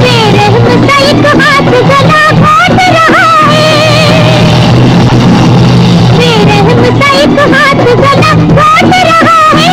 बेरहम सा एक हाथ गला घोट रहा है। बेरहम सा एक हाथ गला घोट रहा है।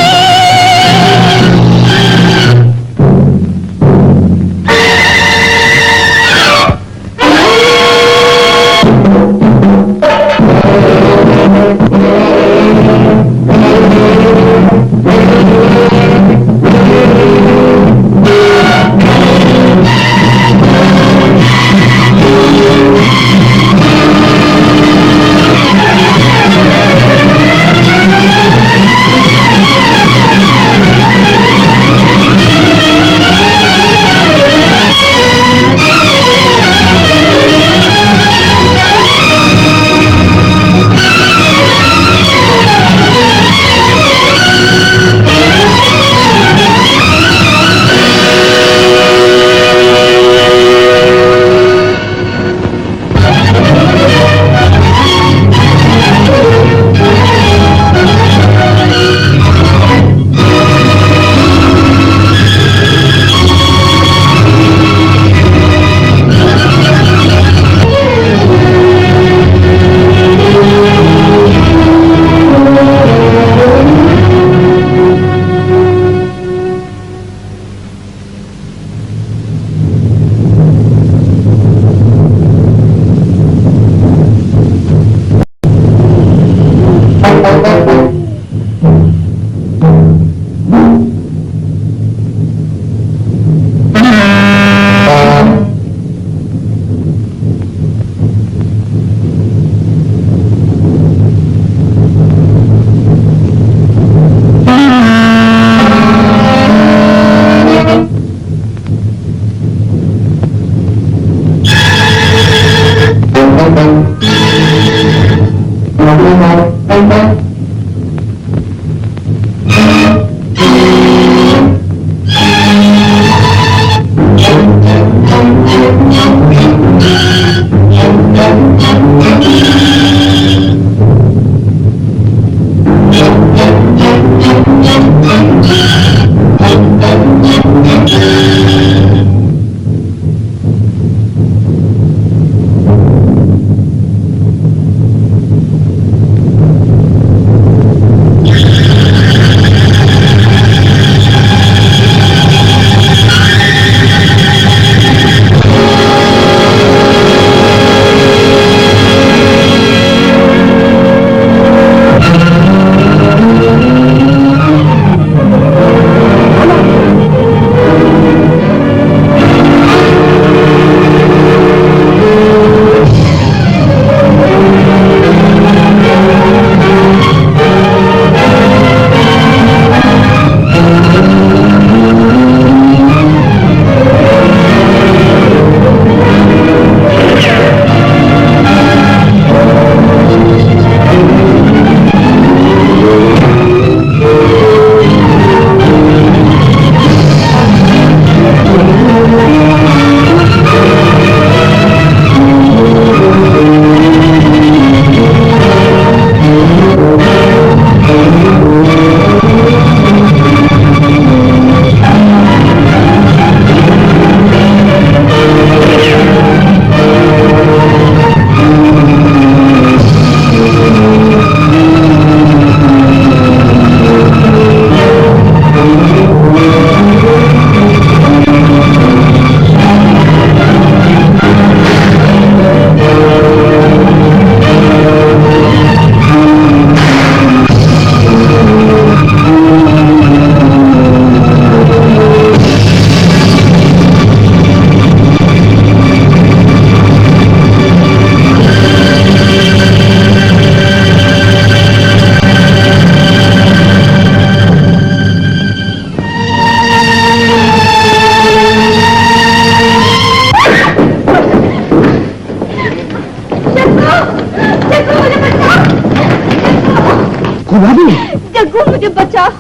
मुझे बचाओ।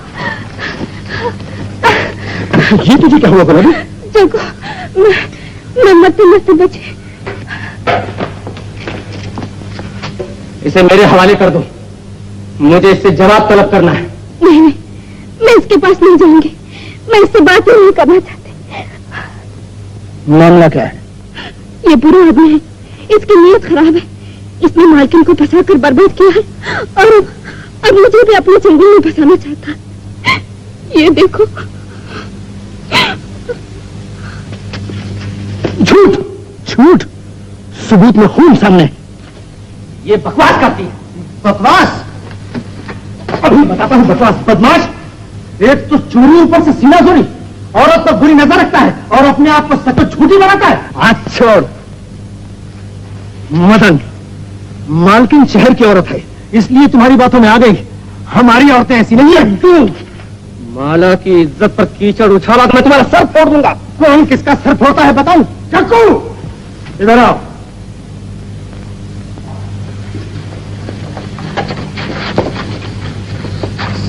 ये तुझे क्या हुआ गुलाबी? जग्गू, मैं मरते मरते बची। इसे मेरे हवाले कर दो, मुझे इससे जवाब तलब करना है। नहीं नहीं, मैं इसके पास नहीं जाऊंगी, मैं इससे बात ही नहीं करना चाहती। मामला क्या है? ये बुरा आदमी है, इसकी नीयत खराब है, इसने मालकिन को फंसा कर बर्बाद किया है और अब मुझे भी अपने चंगुल में फंसाना चाहता है। ये देखो। झूठ झूठ, सबूत में खून सामने। ये बकवास करती है। बकवास? अभी बताता हूँ बकवास। बदमाश, एक तो चोरी ऊपर से सीना चोरी, औरत पर बुरी नजर रखता है और अपने आप को सच झूठी बनाता है। हाथ छोड़। मदन, मालकिन शहर की औरत है, इसलिए तुम्हारी बातों में आ गई। हमारी औरतें ऐसी नहीं है। माला की इज्जत पर कीचड़ उछाला तो मैं तुम्हारा सर फोड़ दूंगा। कौन किसका सर फोड़ता है बताऊं? चक्कू, इधर आओ।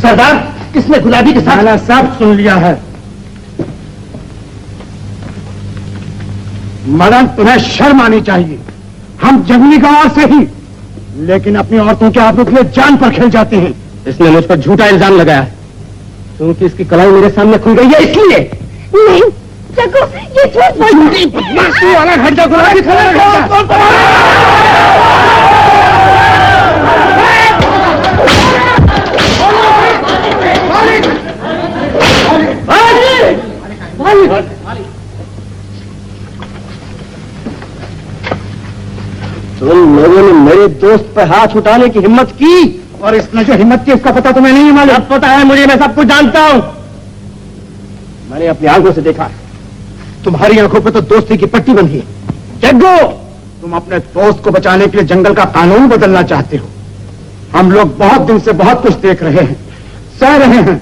सरदार, किसने गुलाबी के साथ? माला साहब, सुन लिया है। मदन, तुम्हें शर्म आनी चाहिए। हम जंगली गांव से ही, लेकिन अपनी औरतों के आबरू के लिए जान पर खेल जाते हैं। इसने मुझ पर झूठा इल्जाम लगाया है, क्योंकि इसकी कलाई मेरे सामने खुल गई है, इसलिए। नहीं जग्गू, ये झूठ बोल वाला घंटा गुलाबी खड़ा तुम लोगों ने मेरे दोस्त पर हाथ उठाने की हिम्मत की, और इसने जो हिम्मत की इसका पता तुम्हें नहीं है मालूम? पता है मुझे, मैं सब कुछ जानता हूं। मैंने अपनी आंखों से देखा है। तुम्हारी आंखों पे तो दोस्ती की पट्टी बंधी है। जग्गू, तुम अपने दोस्त को बचाने के लिए जंगल का कानून बदलना चाहते हो। हम लोग बहुत दिन से बहुत कुछ देख रहे हैं, सह रहे हैं।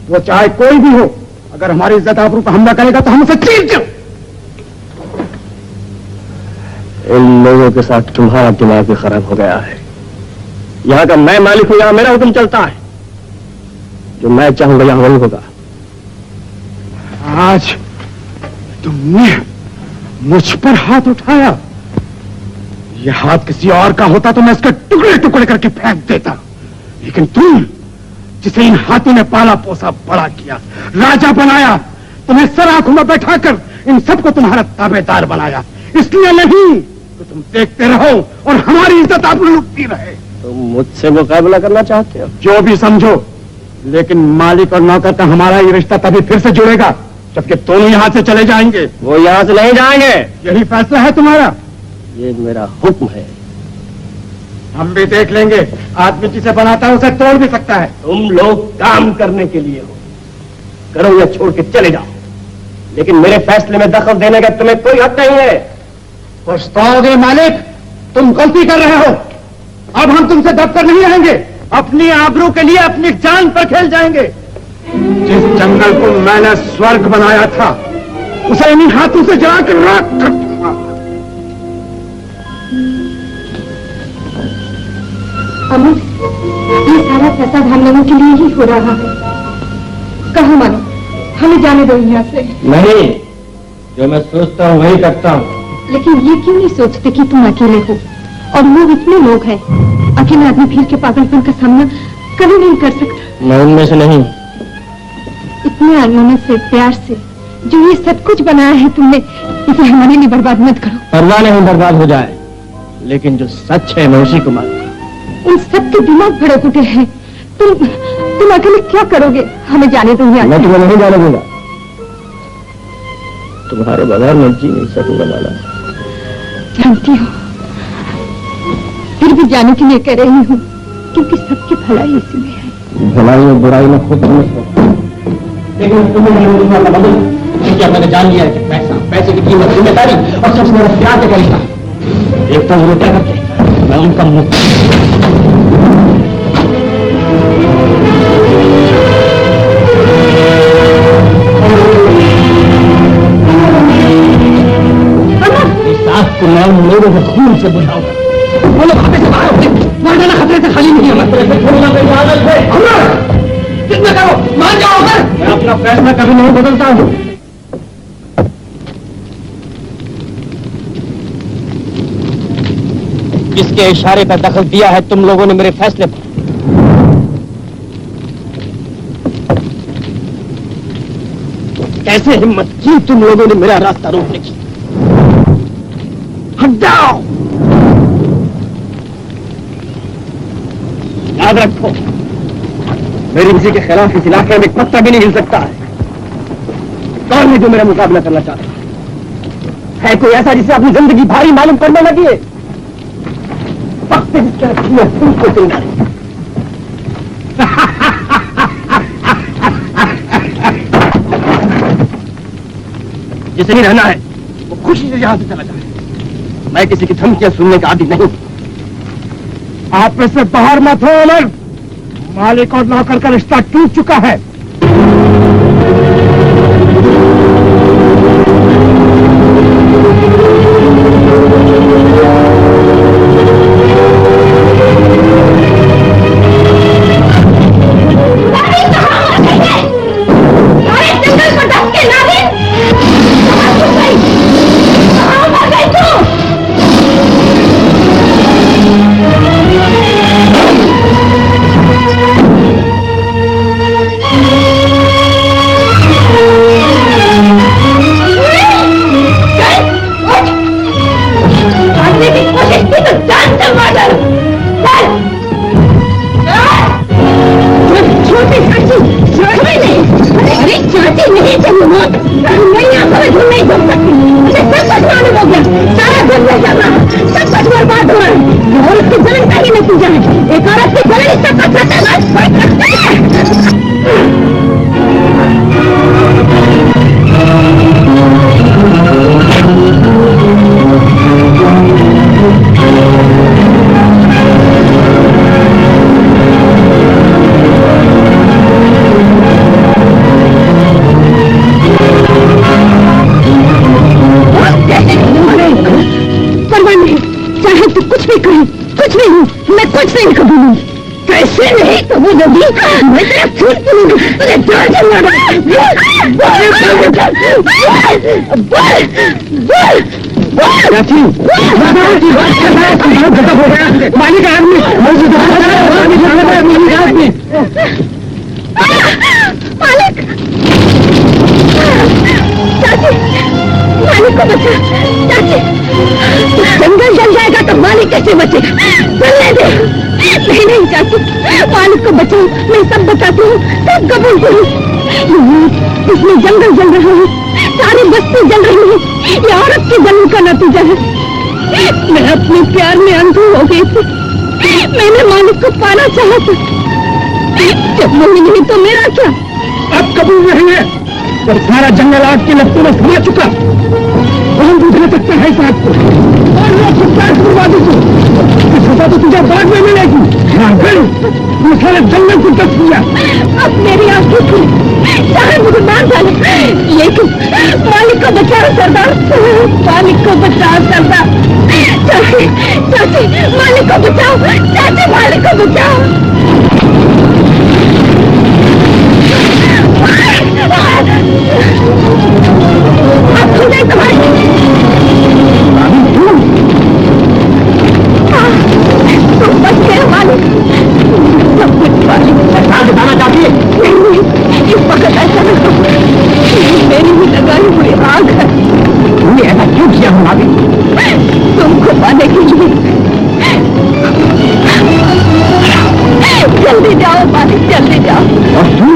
वो चाहे कोई भी हो, अगर हमारी इज्जत आबरू पर हमला करेगा तो हम उसे चीर दो। इन लोगों के साथ तुम्हारा दिमाग भी खराब हो गया है। यहाँ का मैं मालिक हूं, यहाँ मेरा हुक्म चलता है। जो मैं चाहूंगा यहाँ वही होगा। आज तुमने मुझ पर हाथ उठाया। यह हाथ किसी और का होता तो मैं इसके टुकड़े टुकड़े करके फेंक देता, लेकिन तुम, जिसे इन हाथों ने पाला पोसा बड़ा किया, राजा बनाया, तुम्हें सर आंखों में बैठाकर इन सबको तुम्हारा ताबेदार बनाया, इसलिए नहीं तो तुम देखते रहो और हमारी इज्जत आप लुटती रहे। तुम मुझसे मुकाबला करना चाहते हो? जो भी समझो, लेकिन मालिक और नौकर का हमारा ये रिश्ता तभी फिर से जुड़ेगा जबकि दोनों यहाँ से चले जाएंगे। वो यहाँ से नहीं जाएंगे। यही फैसला है तुम्हारा? ये मेरा हुक्म है। हम भी देख लेंगे, आदमी जिसे बनाता है उसे तोड़ भी सकता है। तुम लोग काम करने के लिए हो, करो या छोड़ के चले जाओ, लेकिन मेरे फैसले में दखल देने का तुम्हें कोई हक नहीं है। पछताओगे मालिक, तुम गलती कर रहे हो। अब हम तुमसे दबकर नहीं रहेंगे, अपनी आबरू के लिए अपनी जान पर खेल जाएंगे। जिस जंगल को मैंने स्वर्ग बनाया था, उसे इन्हीं हाथों से जलाकर राख कर दूंगा। अमर, ये सारा फसाद हम लोगों के लिए ही हो रहा है। कहा मानो, हमें जाने दो यहाँ से। नहीं, जो मैं सोचता हूँ वही करता हूँ। लेकिन ये क्यों नहीं सोचते कि तुम अकेले हो और लोग इतने लोग हैं। अकेला आदमी भीड़ के पागलपन का सामना कभी नहीं कर सकता। मैं उनमें से नहीं। इतने अनमोने से, प्यार से जो ये सब कुछ बनाया है तुमने, इसे हमारे लिए बर्बाद मत करो। परवाह नहीं बर्बाद हो जाए, लेकिन जो सच है मैं उसी को मानता हूं। उन सबके दिमाग भड़क उठे हैं। तुम अकेले क्या करोगे? हमें जाने दो यहाँ। मैं तुम्हें नहीं जाने दूंगा। तुम्हारे बगैर मैं जी नहीं सकूंगा माला। जानती हो, फिर भी जाने के लिए कह रही हूँ, क्योंकि सबकी भलाई इसी में है। भलाई और बुराई में खुद समझ हो, लेकिन तुम्हें नहीं दूंगा बदल, क्योंकि अब मैंने जान लिया है कि पैसे की कीमत, जिम्मेदारी और सबसे मेरा प्यार से करेगा। एक तो वो क्या करते, मैं उनका मुक्त। आपको मैं उन लोगों को खून से बुझाऊंगा। वो लोग खतरे से बाहर होते, मर जाना खतरे से खाली नहीं है। अपना फैसला कभी नहीं बदलता हूँ। किसके इशारे पर दखल दिया है तुम लोगों ने मेरे फैसले पर? कैसे हिम्मत की तुम लोगों ने मेरा रास्ता रोकने की? हट जाओ! याद रखो, मेरी किसी के खिलाफ इस इलाके में पत्ता भी नहीं हिल सकता है। कौन है जो मेरा मुकाबला करना चाहता है? कोई ऐसा जिसे अपनी जिंदगी भारी मालूम करने लगी है? वक्त पे जिसके रखी है तुमको जिंदा रहे। जिसे नहीं रहना है वो खुशी से यहां से चला जाए। मैं किसी की धमकियां सुनने का आदी नहीं। आप में से बाहर मत हो अमर। मालिक और नौकर का रिश्ता टूट चुका है। मालिक आदमी मालिक चाची, मालिक को बचा। चाची, जंगल जल जाएगा तो मालिक कैसे बचे? चलने दे। नहीं नहीं चाची, मालिक को बचाओ। मैं सब बताती हूँ, सब कबूल करूँ। इसमें जंगल जल रहा है, सारी बस्ती जल रही है। ये औरत की जन्म का नतीजा है। मैं अपने प्यार में अंधी हो गई थी। मैंने मालिक को पाना चाहा था। जब वो नहीं तो मेरा क्या? अब कबूल नहीं है और सारा जंगल आग की लपटों में समा चुका। कौन बुझा सकता है इस आग को? और सजा तो तुझे बाद में मिलेगी। तूने सारे जंगल को दस दिया। अब मेरी आंखें खुली, चाहे मुझे मार डाले, लेकिन मालिक को बचाओ सरदार, मालिक को बचाओ सरदार। चाची, चाची, मालिक को बचाओ। चाची, मालिक को बचाओ। आप खुदे तुम्हारी तुम बच गए मालिक। सब कुछ मालिक बताना चाहती है। नहीं, इस वक्त ऐसा न करो। मेरी ही लगाई हुई आग है। तुमने ऐसा क्यों किया मालिक? तुमको पाने के लिए। जल्दी जाओ मालिक, जल्दी जाओ। और तुम?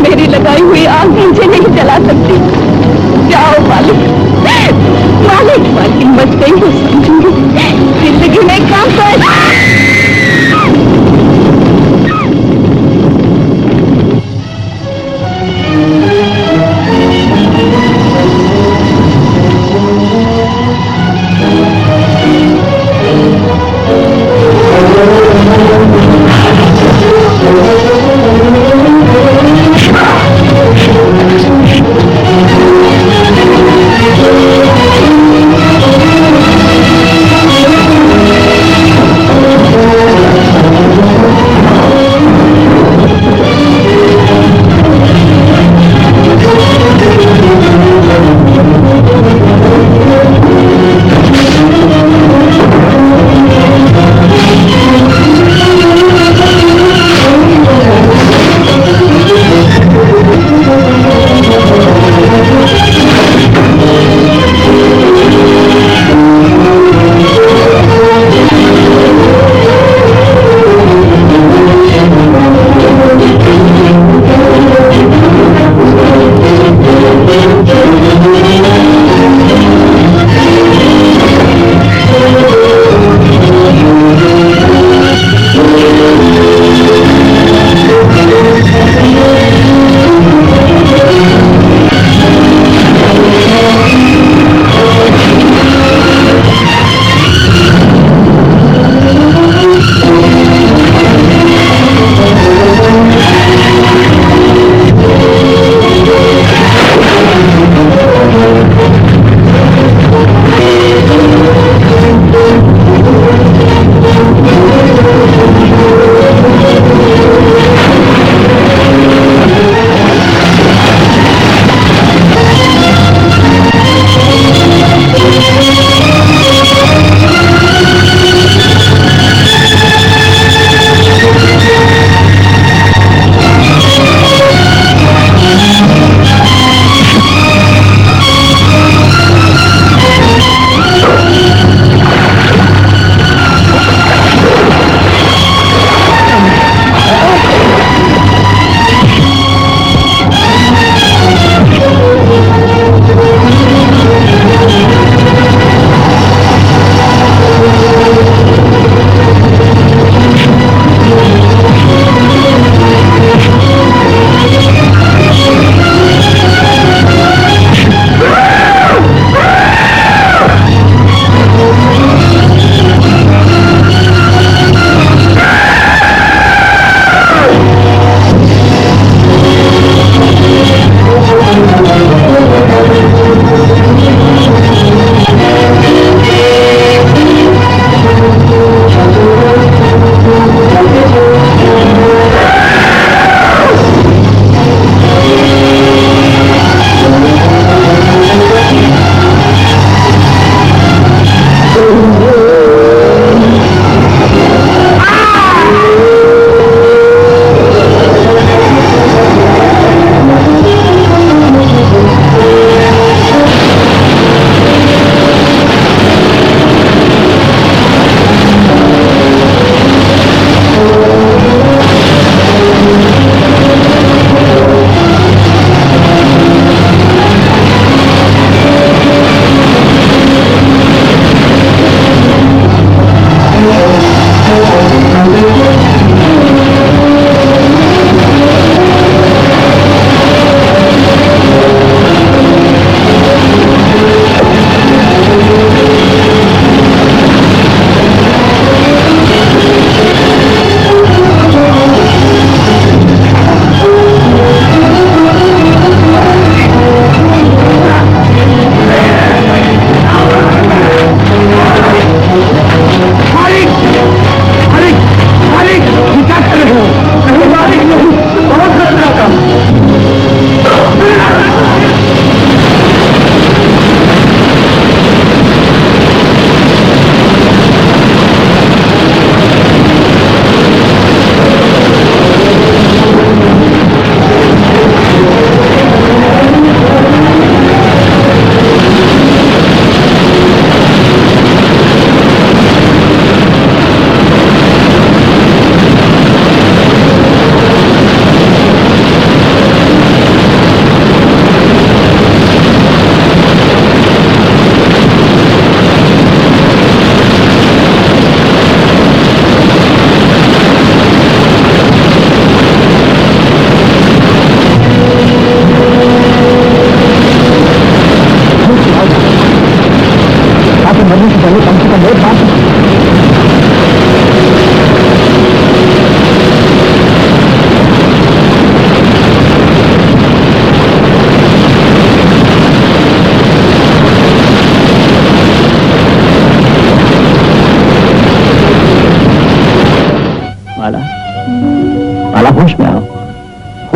मेरी लगाई हुई आग मुझे नहीं जला सकती। जाओ मालिक। मालिक, मालिक बच गई तो समझूंगी। जिंदगी में काम कर।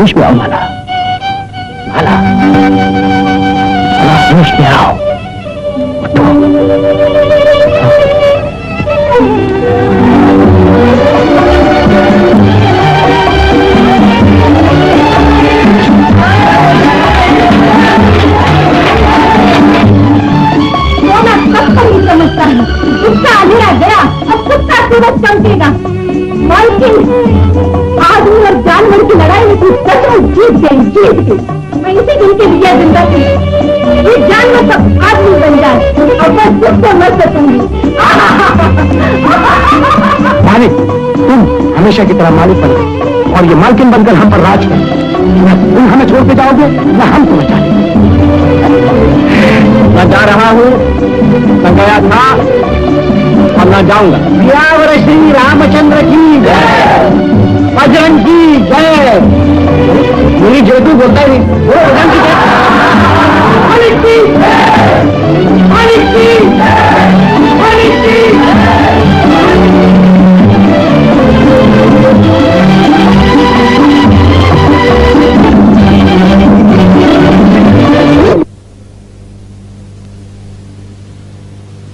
होश में आओ माला, माला, माला होश में आओ, उठो। समझता है उसका अंधेरा गया अब कुत्ता सूरज चमकेगा। मालकिन, आदमी और जानवर की लड़ाई में कुछ सचमुच जीत गई। मैं इसी दिन के लिए जिंदा थी, ये जानवर सब आदमी बन जाए और मैं खुद को मर सकूंगी। मालिक, तुम हमेशा की तरह मालिक बन गए और ये मालकिन बनकर हम पर राज कर। तुम हमें छोड़ के जाओगे या हम तुम्हें जाएंगे। मैं जा रहा हूँ, मैं गया था और मैं जाऊंगा। सियावर श्री रामचंद्र की जय, बजरंग की जय। मेरी जेतू बोलता ही वो बजरंग की जय